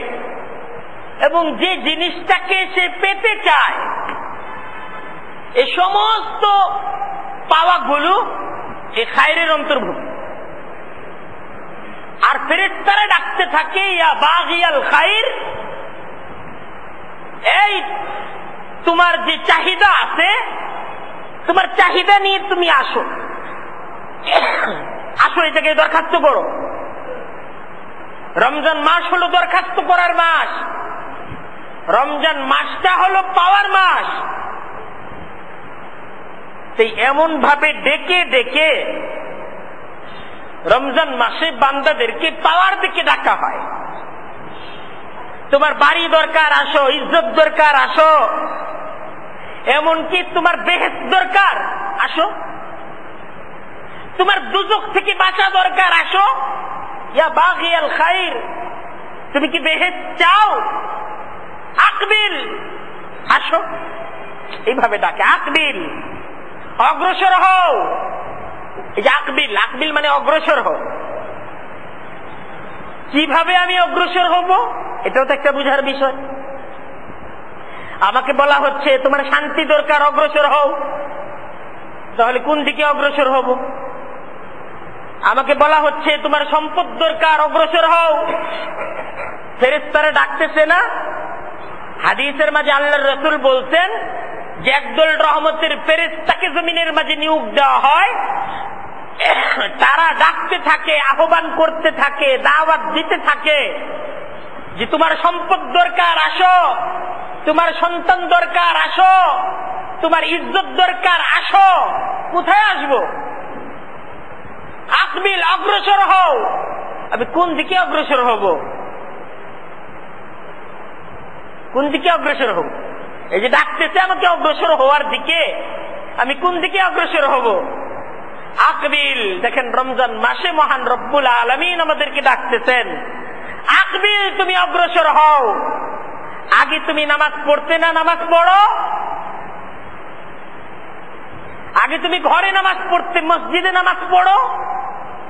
এবং যে জিনিসটাকে সে পেতে চায়, এ সমস্ত পাওয়াগুলো এই খায়রের অন্তর্ভুক্ত। আর ফেরেশতারা ডাকতে থাকে, ইয়া বাগিয়াল খাইর, এই তোমার যে চাহিদা আছে, তোমার চাহিদা নিয়ে তুমি আসো, আসো, এই জায়গায় দরখাস্ত করো। রমজান মাস হলো দরখাস্ত করার মাস, রমজান মাসটা হলো পাওয়ার মাস। তাই এমন ভাবে ডেকে ডেকে রমজান মাসে বান্দাদেরকে পাওয়ার দিকে ডাকা হয়। তোমার বাড়ি দরকার, আসো। ইজ্জত দরকার, আসো। এমনকি তোমার বেহেশত দরকার, আসো। তোমার দুজক থেকে বাঁচা দরকার, আসো। ইয়া বাগিয়াল খাইর, তুমি কি বেহেশত চাও? আকবিল, আসো। এইভাবে ডাকে, আকবিল, অগ্রসর হও। এই যে আকবিল, আকবিল মানে অগ্রসর হও। কিভাবে আমি অগ্রসর হব, এটাও তো একটা বুঝার বিষয়। আমাকে বলা হচ্ছে তোমার শান্তি দরকার, অগ্রসর হও, তাহলে কোন দিকে অগ্রসর হব? আমাকে বলা হচ্ছে তোমার সম্পদ দরকার, অগ্রসর হও, ফেরেশতারা ডাকতেছে না? হাদিসের মাঝে আল্লাহর রাসূল বলছেন যে একদল রহমতের ফেরেশতাকে জমিনের মাঝে নিয়োগ দেওয়া হয়, তারা ডাকতে থাকে, আহ্বান করতে থাকে, দাওয়াত দিতে থাকে যে তোমার সম্পদ দরকার, আসো। তোমার সন্তান দরকার, আসো। তোমার ইজ্জত দরকার, আসো। কোথায় আসবো? আকবিল, অগ্রসর হও। আমি কোন দিকে অগ্রসর হব? কোন দিকে অগ্রসর হব? এই যে ডাকতেছে আমাকে অগ্রসর হওয়ার দিকে, আমি কোন দিকে অগ্রসর হব? আকবিল। দেখেন রমজান মাসে মহান রব্বুল আলামিন আমাদেরকে ডাকতেছেন, আকবিল, তুমি অগ্রসর হও। আগে তুমি নামাজ পড়তে না, নামাজ পড়ো। আগে তুমি ঘরে নামাজ পড়তে, মসজিদে নামাজ পড়ো।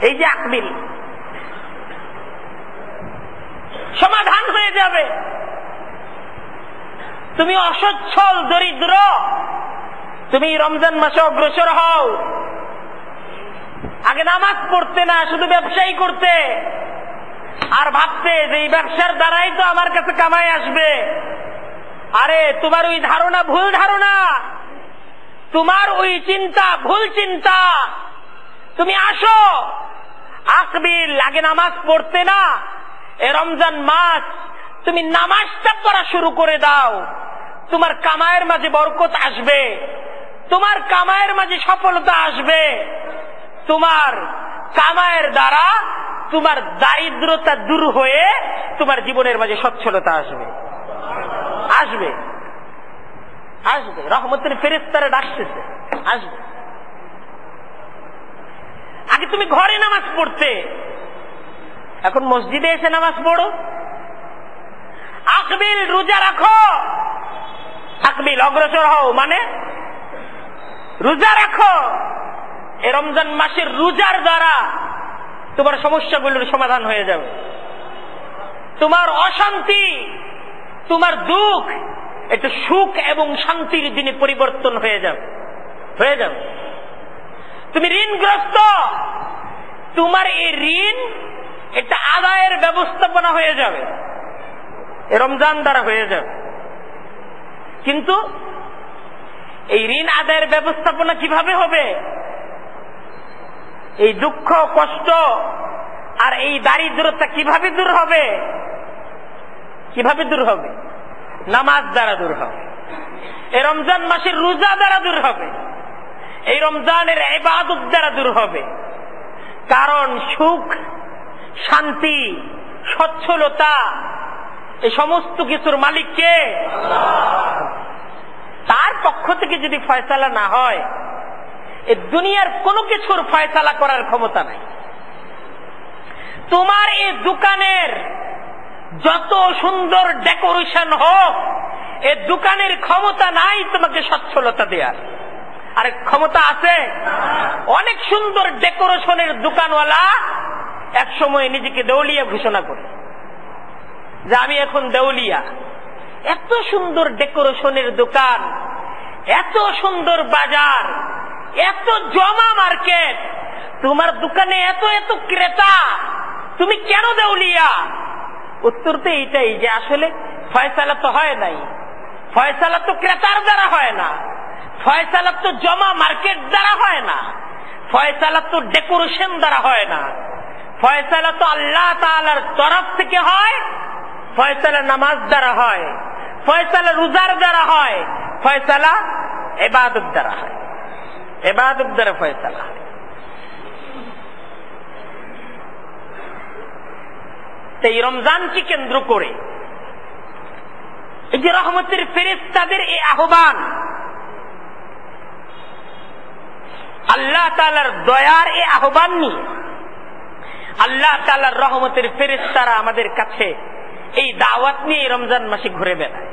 এই যে আকবিল, সমাধান হয়ে যাবে। তুমি অসচ্ছল, দরিদ্র, তুমি রমজান মাসে অগ্রসর হও। আগে নামাজ পড়তে না, শুধু ব্যবসায়ী করতে, আর ভাবতে যে এই ব্যবসার দ্বারাই তো আমার কাছে কামাই আসবে। আরে তোমার ওই ধারণা ভুল ধারণা, তোমার ওই চিন্তা ভুল চিন্তা। তুমি আসো, আকবিল। আগে নামাজ পড়তে না, এ রমজান মাস তুমি নামাজটা পড়া শুরু করে দাও। তোমার কামায়ের মাঝে বরকত আসবে, তোমার কামায়ের মাঝে সফলতা আসবে। তোমার কামায়ের দ্বারা তোমার দারিদ্রতা দূর হয়ে তোমার জীবনের মাঝে সচ্ছলতা আসবে, আসবে, আসবে। রহমতের ফেরেশতারা ডাকতেছে, আসবে। আগে তুমি ঘরে নামাজ পড়তে, এখন মসজিদে এসে নামাজ পড়ো। আকবিল, রোজা রাখো। আকবিল, অগ্রসর হও, মানে রোজা রাখো। এই রমজান মাসের রোজার দ্বারা তোমার সমস্যাগুলোর সমাধান হয়ে যাবে। তোমার অশান্তি, তোমার দুঃখ একটু সুখ এবং শান্তির দিনে পরিবর্তন হয়ে যাবে। তুমি ঋণগ্রস্ত, তোমার এই ঋণ একটা আদায়ের ব্যবস্থাপনা হয়ে যাবে, এই রমজান দ্বারা হয়ে যাবে। কিন্তু এই ঋণ আদায়ের ব্যবস্থাপনা কিভাবে হবে? এই দুঃখ কষ্ট আর এই দারিদ্রতা কিভাবে দূর হবে? নামাজ দ্বারা দূর হবে। এই রমজান মাসের রোজা দ্বারা দূর হবে। এই রমজানের ইবাদত দ্বারা দূর হবে। কারণ সুখ, শান্তি, সচ্ছলতা এই সমস্ত কিছুর মালিক কে? তার পক্ষ থেকে যদি ফয়সালা না হয়, এই দুনিয়ার কোনো কিছুর ফয়সালা করার ক্ষমতা নাই। তোমার এই দোকানের যত সুন্দর ডেকোরেশন হোক, এই দোকানের ক্ষমতা নাই তোমাকে সচ্ছলতা দেওয়ার। আর ক্ষমতা আছে? অনেক সুন্দর ডেকোরেশনের দোকানওয়ালা এক সময় নিজেকে দেউলিয়া ঘোষণা করে যে আমি এখন দেউলিয়া। এত সুন্দর ডেকোরেশনের দোকান, এত সুন্দর বাজার, এত জমা মার্কেট, তোমার দোকানে এত এত ক্রেতা, তুমি কেন দেউলিয়া? উত্তর তো এইটাই যে আসলে ফয়সালা তো হয় নাই। ফয়সালা তো ক্রেতার দ্বারা হয় না, ফয়সালা তো জমা মার্কেট দ্বারা হয় না, ফয়সালা তো ডেকোরেশন দ্বারা হয় না, ফয়সালা তো আল্লাহ তাআলার তরফ থেকে হয়। ফয়সালা নামাজ দ্বারা হয়, ফয়সালা রোজার দ্বারা হয়, ফয়সালা ইবাদত দ্বারা হয়। ইবাদত দ্বারা ফয়সালা। এই রমজানকে কেন্দ্র করে এই যে রহমতের ফেরেশতাদের এই আহ্বান, আল্লাহ তাআলার দয়ার এই আহ্বান নিয়ে আল্লাহ তাআলার রহমতের ফেরেশতারা আমাদের কাছে এই দাওয়াত নিয়ে রমজান মাসে ঘুরে বেড়ায়।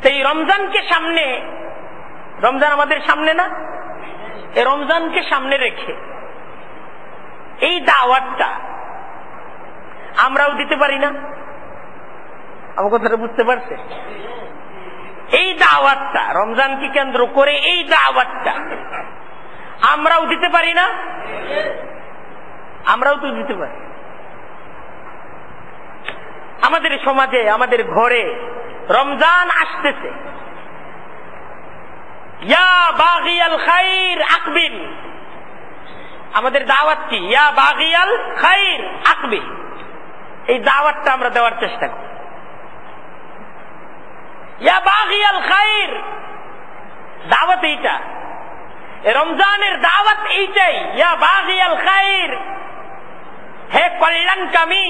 এই রমজানকে সামনে, রমজান আমাদের সামনে না, এই রমজানকে সামনে রেখে এই দাওয়াতটা আমরাও দিতে পারি না? আমার কথাটা বুঝতে পারছে? এই দাওয়াতটা, রমজানকে কেন্দ্র করে এই দাওয়াতটা আমরাও দিতে পারি না? আমরাও তো দিতে পারি। আমাদের সমাজে, আমাদের ঘরে রমজান আসতেছে। ইয়া বাগিয়াল খাইর আকবিল, আমাদের দাওয়াত কি? ইয়া বাগিয়াল খাইর আকবিল। এই দাওয়াতটা আমরা দেওয়ার চেষ্টা করি। ইয়া বাগিয়াল খাইর, দাওয়াত এইটা, রমজানের দাওয়াত এইটাই। ইয়া বাগিয়াল খাইর, হে কল্যাণকামী,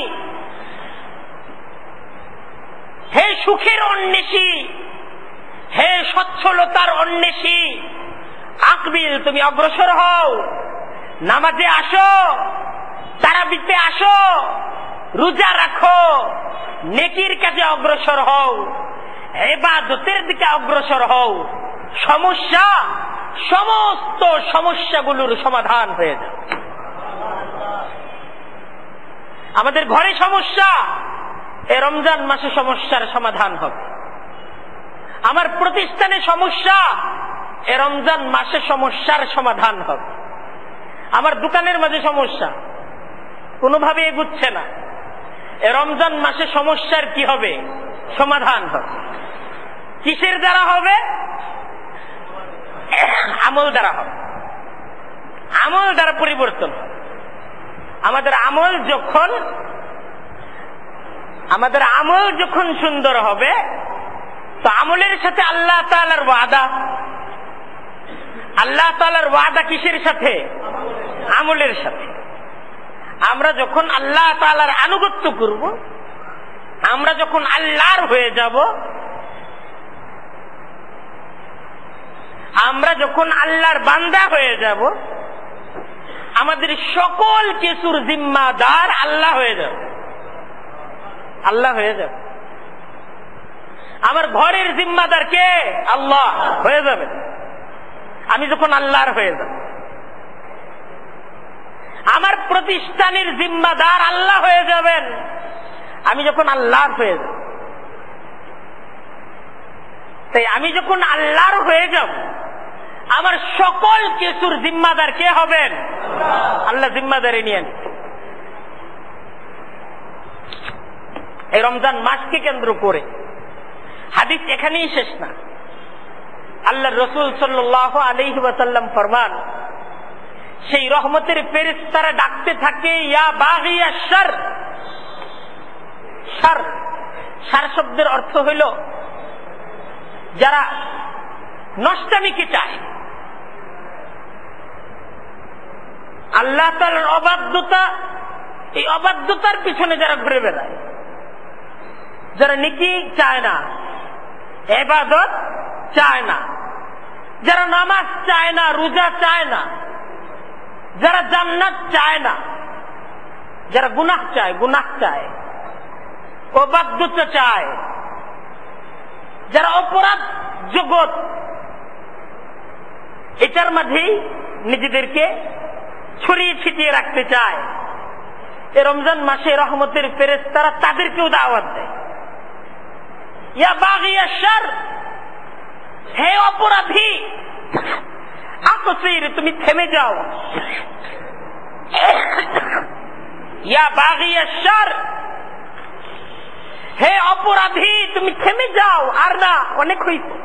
হে সুখের অন্বেষী, হে সচ্ছলতার অন্বেষী, আকবিল, তুমি অগ্রসর হও, নামাজে আসো, তারাবিতে আসো, রোজা রাখো, নেকির কাজে অগ্রসর হও, ইবাদতের দিকে অগ্রসর হও। সমস্যা, সমস্ত সমস্যাগুলোর সমাধান হয়ে যাবে। আমাদের ঘরে সমস্যা, এই রমজান মাসে সমস্যার সমাধান হবে। আমার প্রতিষ্ঠানে সমস্যা, এই রমজান মাসে সমস্যার সমাধান হবে। আমার দোকানের মাঝে সমস্যা, কোনোভাবে এগুচ্ছে না, এই রমজান মাসে সমস্যার কি হবে? সমাধান হবে। কিসের দ্বারা হবে? আমল দ্বারা হবে। আমল দ্বারা পরিবর্তন হবে। আমাদের আমল যখন সুন্দর হবে, তো আমলের সাথে আল্লাহ তাআলার ওয়াদা। আল্লাহ তাআলার ওয়াদা কিসের সাথে? আমলের সাথে। আমরা যখন আল্লাহ তাআলার আনুগত্য করব, আমরা যখন আল্লাহর হয়ে যাব, আমরা যখন আল্লাহর বান্দা হয়ে যাব, আমাদের সকল কিছুর জিম্মাদার আল্লাহ হয়ে যাবে। আল্লাহ হয়ে যাবে। আমার ঘরের জিম্মাদার কে? আল্লাহ হয়ে যাবে আমি যখন আল্লাহর হয়ে যাব। আমার প্রতিষ্ঠানের জিম্মাদার আল্লাহ হয়ে যাবেন আমি যখন আল্লাহর হয়ে যাব। তাই আমি যখন আল্লাহর হয়ে যাব, আমার সকল কিছুর জিম্মাদার কে হবেন? আল্লাহ জিম্মাদারি নিয়ে নেন। এই রমজান মাসকে কেন্দ্র করে হাদিস এখানেই শেষ না। আল্লাহ রসুল সাল্লাল্লাহু আলাইহি ওয়াসাল্লাম ফরমান, সেই রহমতের ফেরেশতারা ডাকতে থাকে, ইয়া বাগিয়া শার। শার, শার শব্দের অর্থ হইল যারা নষ্টামিকে চায়, আল্লাহ তাআলার অবাধ্যতা, এই অবাধ্যতার পিছনে যারা ঘুরে বেড়ায়, যারা নেকি চায় না, ইবাদত চায় না, যারা নামাজ চায় না, রোজা চায় না, যারা জান্নাত চায় না, যারা গুনাহ চায়, অবাধ্যতা চায়, যারা অপরাধ জগৎ এটার মাঝেই নিজেদেরকে ছড়িয়ে ছিটিয়ে রাখতে চায়, এই রমজান মাসে রহমতের ফেরেশতারা তাদেরকেও দাওয়াত দেয়, ইয়া বাগিয়া শার, হে অপরাধী, আকসির, তুমি থেমে যাও। ইয়া বাগিয়া শার, হে অপরাধী, তুমি থেমে যাও, আর না, অনেক হইছে।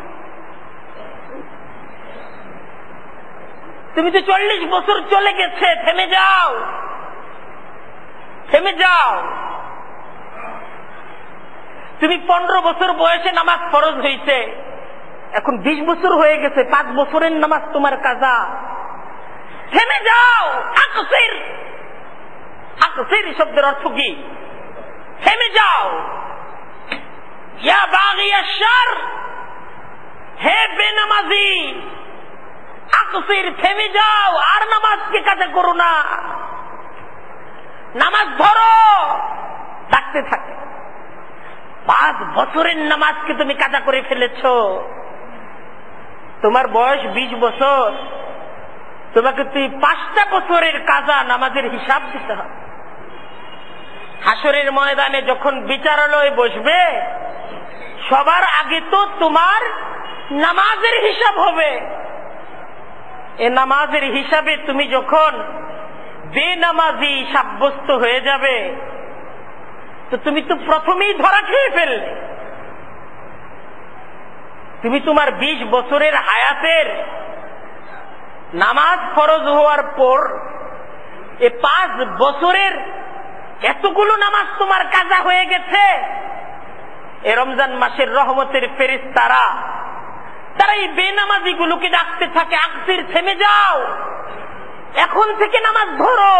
তুমি তো 40 বছর চলে গেছে, থেমে যাও, থেমে যাও। তুমি 15 বছর বয়সে নামাজ ফরজ হয়েছে, এখন 20 বছর হয়ে গেছে, 5 বছরের নামাজ তোমার কাজা, থেমে যাও। আকসির, আকসির শব্দের অর্থ কি? থেমে যাও। ইয়া বাগিয়া শার, হে বেনামাজি, আকসির, থেমে যাও, আর নামাজকে কাজা করো না, নামাজ ধরো। ডাকতে থাকে। 5 বছরের নামাজকে তুমি কাজা করে ফেলেছ, তোমার বয়স 20 বছর, তোমাকে তুই 5টা বছরের কাজা নামাজের হিসাব দিতে হবে। হাসরের ময়দানে যখন বিচারালয়ে বসবে, সবার আগে তো তোমার নামাজের হিসাব হবে। এ নামাজের হিসাবে তুমি যখন বেনামাজি সাব্যস্ত হয়ে যাবে, তো তুমি তো প্রথমেই ধরা খেয়ে ফেললে। তুমি তোমার 20 বছরের হায়াতের নামাজ ফরজ হওয়ার পর এ 5 বছরের এতগুলো নামাজ তোমার কাজা হয়ে গেছে। এ রমজান মাসের রহমতের ফেরেশতারা তারা এই বেনামাজি গুলোকে ডাকতে থাকে, আকসির, থেমে যাও, এখন থেকে নামাজ ধরো।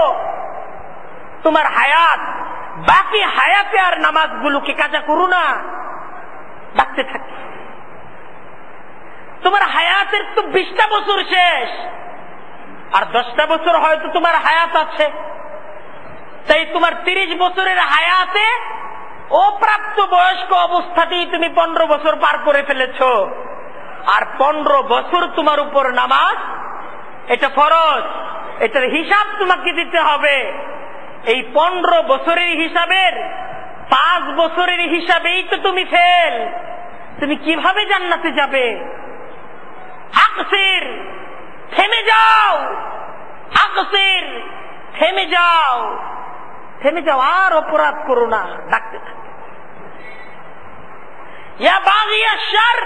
তোমার হায়াত, বাকি হায়াতে আর নামাজগুলোকে কাজা করো না, ডাকতে থাকে। তোমার হায়াতের তো 20টা বছর শেষ, আর 10টা বছর হয়তো তোমার হায়াত আছে। তাই তোমার 30 বছরের হায়াতে অপ্রাপ্ত বয়স্ক অবস্থাতেই তুমি 15 বছর পার করে ফেলেছ। আর 15 বছর তোমার উপর নামাজ, এটা ফরজ, এটার হিসাব তোমাকে দিতে হবে। এই 15 বছরের হিসাবের 5 বছরের হিসাবেই তো তুমি ফেল। তুমি কিভাবে জান্নাতে যাবে? আকসির, থেমে যাও, আকসির, থেমে যাও, থেমে যাও, আর অপরাধ করো না, ডাকতে থাকে। ইয়া বাগিয়া শার,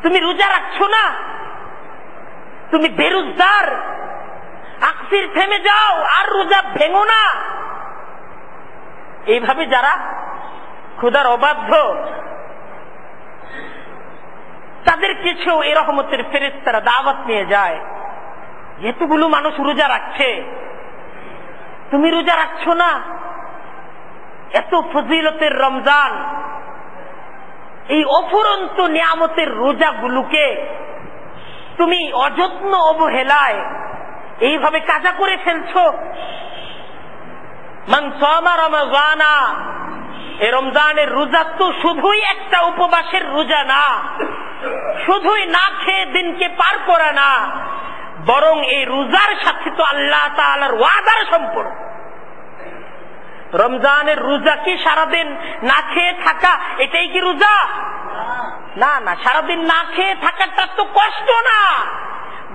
তুমি রোজা রাখছো না, তুমি বেরোজগার, আকসির, থেমে যাও, আর রোজা ভেঙো না। এইভাবে যারা ক্ষুধার অবাধ্য, তাদের কিছু এই রহমতের ফেরেশতারা দাওয়াত নিয়ে যায়। এতগুলো মানুষ রোজা রাখছে, তুমি রোজা রাখছো না, এত ফজিলতের রমজান, এই অফুরন্ত নিয়ামতের রোজাগুলোকে তুমি অযত্ন অবহেলায় এইভাবে কাজা করে ফেলছো। মান সামা রমাযানা, এই রমজানের রোজা তো শুধুই একটা উপবাসের রোজা না, শুধুই না খেয়ে দিনকে পার করা না, বরং এই রোজার সাথে তো আল্লাহ তাআলার ওয়াদার সম্পর্ক। রমজানের রোজা কি সারাদিন না খেয়ে থাকা, এটাই কি রোজা? না না, সারাদিন না খেয়ে থাকাটা তো কষ্ট না,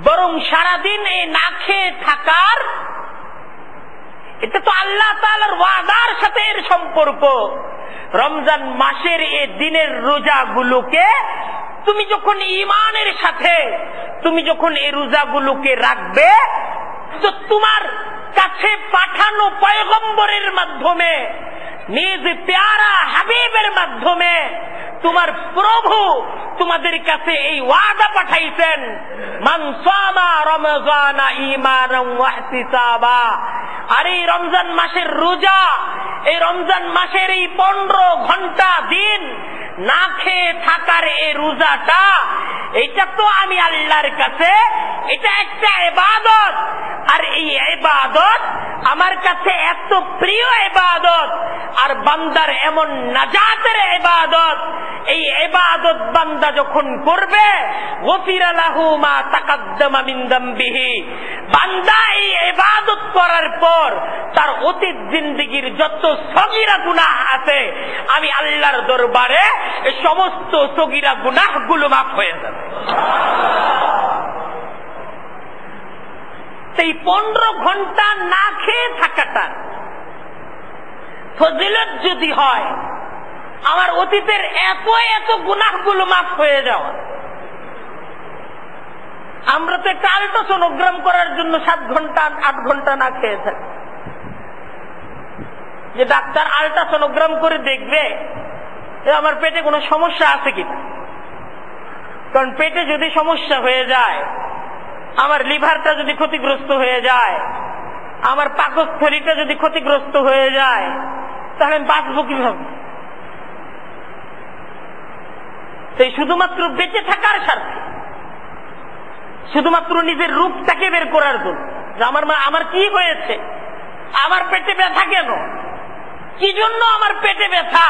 বরং সারাদিন এই না খেয়ে থাকার এটা তো আল্লাহ তাআলার ওয়াদার সাথে এর সম্পর্ক। রমজান মাসের এই দিনের রোজাগুলোকে তুমি যখন ঈমানের সাথে তুমি যখন এই রোজাগুলোকে রাখবে, তো তোমার কাছে পাঠানো পয়গম্বরের মাধ্যমে, নিজ প্যারা হাবিবের মাধ্যমে তোমার প্রভু তোমাদের কাছে এই ওয়াদা পাঠাইছেন, মান সামা রমজানা ঈমানান ওয়া ইহতিসাবা। আর এই রমজান মাসের রোজা, এই রমজান মাসের এই 15 ঘন্টা দিন না খেয়ে থাকার এই রোজাটা, এটা তো আমি আল্লাহর কাছে এটা একটা ইবাদত। আর এই ইবাদত আমার কাছে এত প্রিয় ইবাদত, আর বান্দার এমন নাজাতের ইবাদত, এই ইবাদত বান্দা যখন করবে, গফিরা লাহু মা তাকাদ্দামা মিন যামবিহি, বান্দা এই ইবাদত করার পর তার অতীত জিন্দেগীর যত সগীরা গুনাহ আছে, আমি আল্লাহর দরবারে এই সমস্ত সগীরা গুনাহগুলো মাফ হয়ে যাবে। এই 15 ঘন্টা না খেয়ে থাকাটা ফজিলত যদি হয়, আমার অতীতের এত এত গুনাহগুলো মাফ হয়ে যাওয়া। আমরা তো একটা আল্ট্রাসোনোগ্রাম করার জন্য 7 ঘন্টা 8 ঘন্টা না খেয়ে থাকি, যে ডাক্তার আল্ট্রাসোনোগ্রাম করে দেখবে আমার পেটে কোনো সমস্যা আছে কিনা। কারণ পেটে যদি সমস্যা হয়ে যায়, আমার লিভারটা যদি ক্ষতিগ্রস্ত হয়ে যায়, আমার পাকস্থলীটা যদি ক্ষতিগ্রস্ত হয়ে যায়, তাহলে আমি বাঁচবো কিভাবে? তাই শুধুমাত্র বেঁচে থাকার স্বার্থে, শুধুমাত্র নিজের রূপটাকে বের করার জন্য, যে আমার কি হয়েছে, আমার পেটে ব্যথা কেন, কি জন্য আমার পেটে ব্যথা,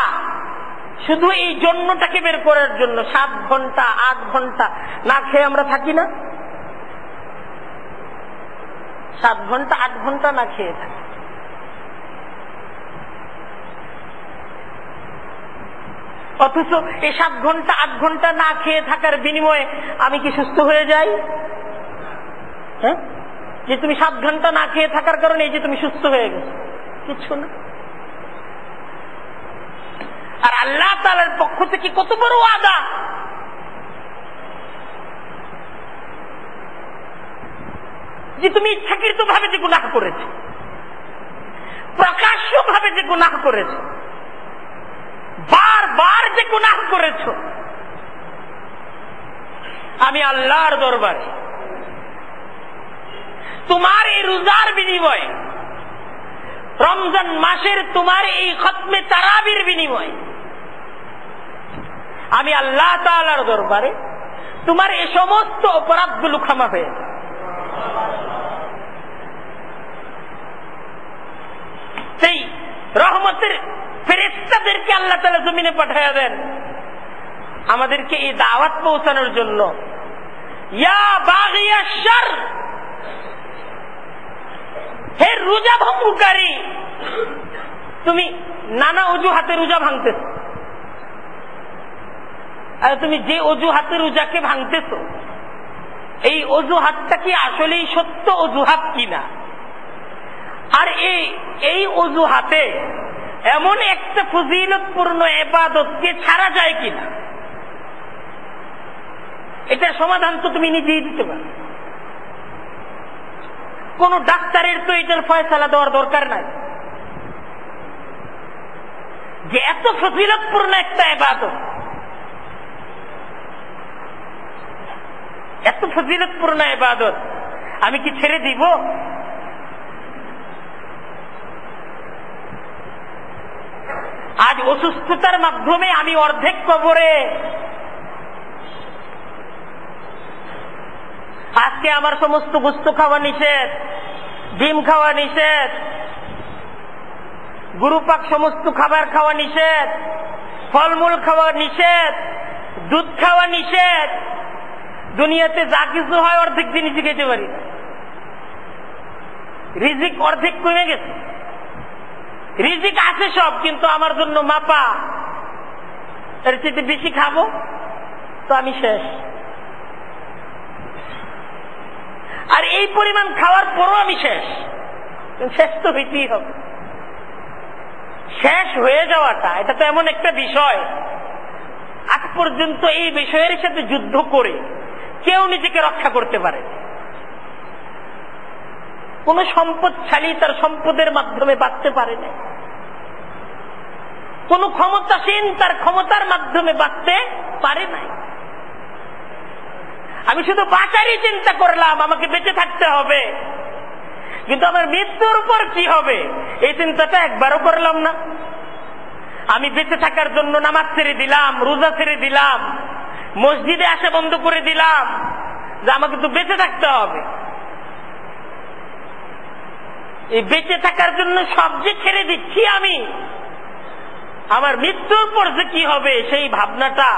শুধু এই জন্যটাকে বের করার জন্য 7 ঘন্টা 8 ঘন্টা না খেয়ে আমরা থাকি না? 7 ঘন্টা 8 ঘন্টা না খেয়ে থাকি। অথচ এই 7 ঘন্টা 8 ঘন্টা না খেয়ে থাকার বিনিময়ে আমি কি সুস্থ হয়ে যাই? হ্যাঁ, যে তুমি 7 ঘন্টা না খেয়ে থাকার কারণে এই যে তুমি সুস্থ হয়ে গেছো, কিছু না। আর আল্লাহ তাআলার পক্ষ থেকে কত বড় ওয়াদা, যে তুমি ইচ্ছাকৃত ভাবে যে গুনাহ করেছো, প্রকাশ্য ভাবে যে গুনাহ করেছো, বারবার যে গুনাহ করেছো, আমি আল্লাহর দরবারে তোমার এই রোজার বিনিময়ে, রমজান মাসের তোমার এই খতমে তারাবির বিনিময়ে, আমি আল্লাহ তাআলার দরবারে তোমার এই সমস্ত অপরাধগুলো ক্ষমা হয়ে যায়। সেই রহমতের ফেরেশতাদেরকে আল্লাহ তাআলা জমিনে পাঠিয়ে দেন আমাদেরকে এই দাওয়াত পৌঁছানোর জন্য, ইয়া বাগিয়াশ শার, হে রোজা ভঙ্গকারী, তুমি নানা অজুহাতে রোজা ভাঙতেছ। আর তুমি যে অজুহাতে রোজাকে ভাঙতেছ, এই অজুহাতটা কি আসলেই সত্য অজুহাত কিনা, আর এই অজুহাতে এমন একটা ফজিলতপূর্ণ ইবাদতকে ছাড়া যায় কিনা, এটার সমাধান তো তুমি নিজেই দিতে পারো। কোন ডাক্তারের তো এটার ফয়সালা দেওয়ার দরকার নাই, যে এত ফজিলতপূর্ণ একটা ইবাদত, এত ফজিলতপূর্ণ ইবাদত আমি কি ছেড়ে দিব? আজ অসুস্থতার মাধ্যমে আমি অর্ধেক কবরে। আজকে আমার সমস্ত গোশত খাওয়া নিষেধ, ডিম খাওয়া নিষেধ, গুরুপাক সমস্ত খাবার খাওয়া নিষেধ, ফলমূল খাওয়া নিষেধ, দুধ খাওয়া নিষেধ। দুনিয়াতে যা কিছু হয় অর্ধেক জিনিসই খেতে পারি না। রিজিক অর্ধেক কমে গেছে। রিজিক আছে সব, কিন্তু আমার জন্য মাপা। এর চেয়ে বেশি খাবো তো আমি শেষ। আর এই পরিমাণ খাওয়ার পরও আমি শেষ। শেষ তো হইতেই হবে। শেষ হয়ে যাওয়াটা এটা তো এমন একটা বিষয়, আজ পর্যন্ত এই বিষয়ের সাথে যুদ্ধ করে কেউ নিজেকে রক্ষা করতে পারে। কোন সম্পদশালী তার সম্পদের মাধ্যমে বাঁচতে পারে না। কোন ক্ষমতাসীন তার ক্ষমতার মাধ্যমে বাঁচতে পারে নাই। আমি শুধু বাঁচারই চিন্তা করলাম, আমাকে বেঁচে থাকতে হবে, কিন্তু আমার মৃত্যুর উপর কি হবে এই চিন্তাটা একবারও করলাম না। আমি বেঁচে থাকার জন্য নামাজ ছেড়ে দিলাম, রোজা ছেড়ে দিলাম, মসজিদে আসা বন্ধ করে দিলাম, যে আমাকে তো বেঁচে থাকতে হবে। এই বেঁচে থাকার জন্য সব যে ছেড়ে দিচ্ছি আমি, আমার মৃত্যুর পর যে কি হবে সেই ভাবনাটা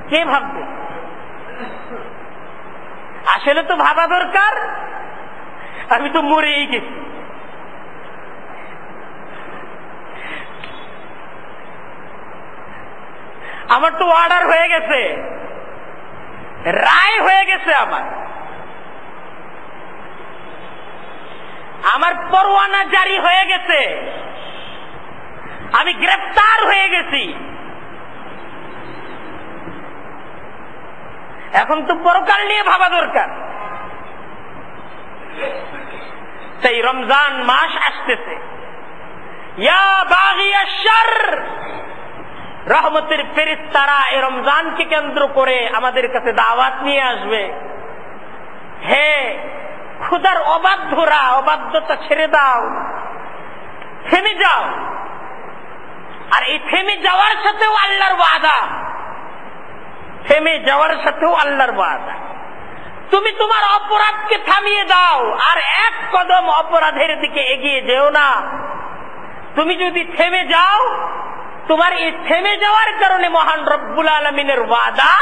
কে ভাববে? আসলে তো ভাবা দরকার আমি তো মরেই গেছি। আমার তো অর্ডার হয়ে গেছে, রায় হয়ে গেছে, আমার পরোয়ানা জারি হয়ে গেছে, আমি গ্রেফতার হয়ে গেছি। এখন তো পরকাল নিয়ে ভাবা দরকার। সেই রমজান মাস আসতেছে, ইয়া বাগিয়া শার, রহমতের ফেরেশতারা এই রমজানকে কেন্দ্র করে আমাদের কাছে দাওয়াত নিয়ে আসবে। হে খোদার অবাধ্যরা, অবাধ্যতা ছেড়ে দাও, থেমে যাও। আর এই থেমে যাওয়ার সাথেও আল্লাহর ওয়াদা, থেমে যাওয়ার সাথেও আল্লাহর ওয়াদা। তুমি তোমার অপরাধকে থামিয়ে দাও, আর এক কদম অপরাধের দিকে এগিয়ে যেও না। তুমি যদি থেমে যাও, তোমার এই থেমে যাওয়ার কারণে মহান রব্বুল আলামিনের ওয়াদা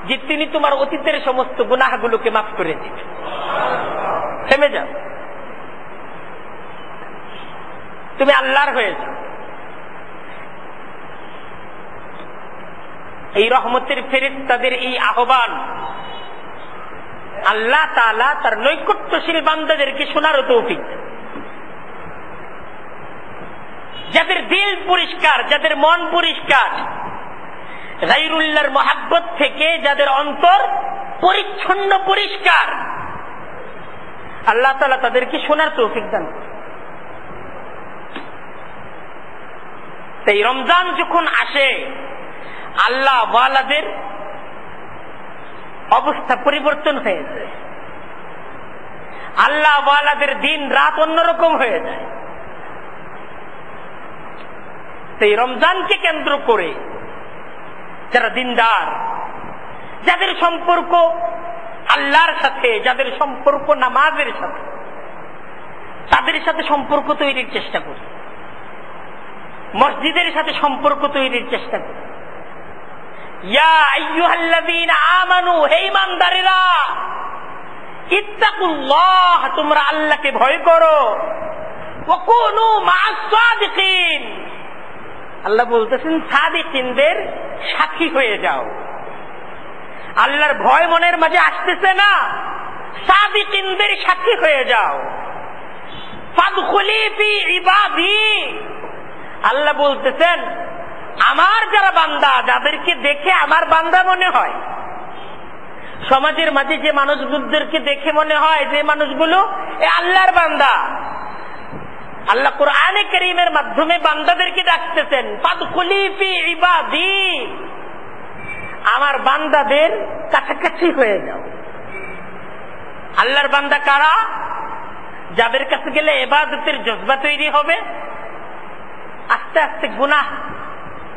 যে তিনি তোমার অতীতের সমস্ত গুনাহগুলোকে মাফ করে দিবেন। থেমে যাও, তুমি আল্লাহর হয়ে যাও। এই রহমতের ফেরেশতাদের এই আহ্বান আল্লাহ তাআলা তার নৈকট্যশীল বান্দাদেরকে শোনারও তৌফিক, যাদের দিল পরিষ্কার, যাদের মন পরিষ্কার, গায়রুল্লাহর মহাব্বত থেকে যাদের অন্তর পরিচ্ছন্ন পরিষ্কার, আল্লাহ তাআলা তাদেরকে শোনার তৌফিক দান করেন। এই রমজান যখন আসে, আল্লাহ ওয়ালাদের অবস্থা পরিবর্তন হয়ে যায়। আল্লাহ ওয়ালাদের দিন রাত অন্যরকম হয়ে যায়। সেই রমজানকে কেন্দ্র করে যারা দিনদার, যাদের সম্পর্ক আল্লাহর সাথে, যাদের সম্পর্ক নামাজের সাথে, তাদের সাথে সম্পর্ক তৈরির চেষ্টা করি, মসজিদের সাথে সম্পর্ক তৈরির চেষ্টা করি। ইয়া আইয়ুহাল্লাযীনা আমানু, হে ঈমানদারেরা, ইত্তাকুল্লাহ, তোমরা আল্লাহকে ভয় করো, ওয়া কুনু মা'আস সাদিকিন, আল্লাহ বলতেছেন সাদিকিনদের সাথী হয়ে যাও। আল্লাহর ভয় মনের মাঝে আসতেছে না, সাদিকিনদের সাথী হয়ে যাও। ফাদখুলি ফি ইবাদি, আল্লাহ বলতেছেন আমার যারা বান্দা, যাদেরকে দেখে আমার বান্দা মনে হয়, সমাজের মাঝে যে মানুষগুলোদেরকে দেখে মনে হয় যে মানুষগুলো আল্লাহর বান্দা, আল্লাহ কোরআনে কারীমের মাধ্যমে বান্দাদেরকে ডাকতেছেন ফাদখুলি ফি ইবাদি, আমার বান্দাদের কাছাকাছি হয়ে যাও। আল্লাহর বান্দা কারা? যাদের কাছে গেলে ইবাদতের জজবা তৈরি হবে, আস্তে আস্তে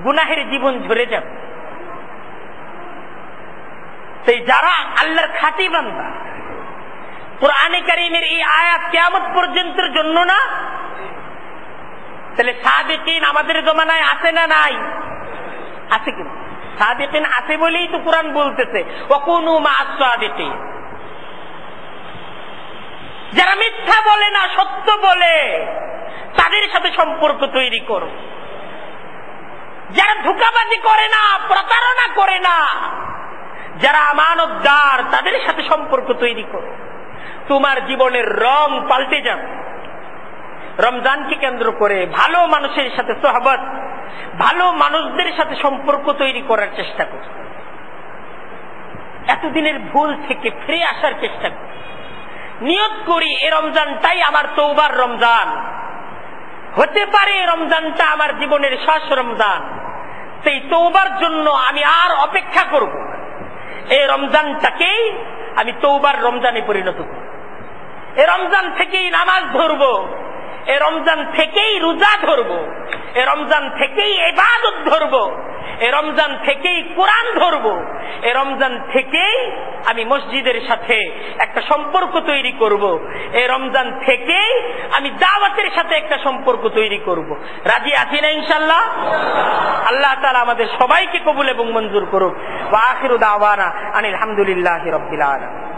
গুনাহের জীবন ঝরে যাবে। সেই যারা আল্লাহর খাঁটি বান্দা, কুরআনে কারীমের এই আয়াত কিয়ামত পর্যন্তের জন্য না, তাহলে সাবিকিন আমাদের জমানায় আছে না নাই? আছে কিনা? সাবিকিন আছে বলেই তো কোরআন বলতেছে ওয়াকুনু মা'আস সাদিকিন। যারা মিথ্যা বলে না, সত্য বলে, তাদের সাথে সম্পর্ক তৈরি করো। যারা ধোঁকাবাজি করে না, প্রতারণা করে না, যারা আমানতদার, তাদের সাথে সম্পর্ক তৈরি করো। তোমার জীবনের রং পাল্টে যাবে। রমজানকে কেন্দ্র করে ভালো মানুষের সাথে সোহবত, ভালো মানুষদের সাথে সম্পর্ক তৈরি করার চেষ্টা করো। এতদিনের ভুল থেকে ফিরে আসার চেষ্টা করি। নিয়ত করি এ রমজানটাই আমার তওবার রমজান, হতে পারে রমজানটা আমার জীবনের শেষ রমজান। সেই তওবার জন্য আমি আর অপেক্ষা করব। এই রমজানটাকেই আমি তওবার রমজানে পরিণত করব। এই রমজান থেকেই নামাজ ধরবো, এই রমজান থেকেই রোজা ধরবো, এই রমজান থেকেই ইবাদত ধরবো, এই রমজান থেকেই কোরআন ধরবো, এই রমজান থেকেই আমি মসজিদের সাথে একটা সম্পর্ক তৈরি করব, এই রমজান থেকেই আমি দাওয়াতের সাথে একটা সম্পর্ক তৈরি করব। রাজি আছি না ইনশাআল্লাহ? আল্লাহ তাআলা আমাদের সবাইকে কবুল এবং মঞ্জুর করুক। ওয়া আখিরু দাওয়ানা আনিল হামদুলিল্লাহি রাব্বিল আলামিন।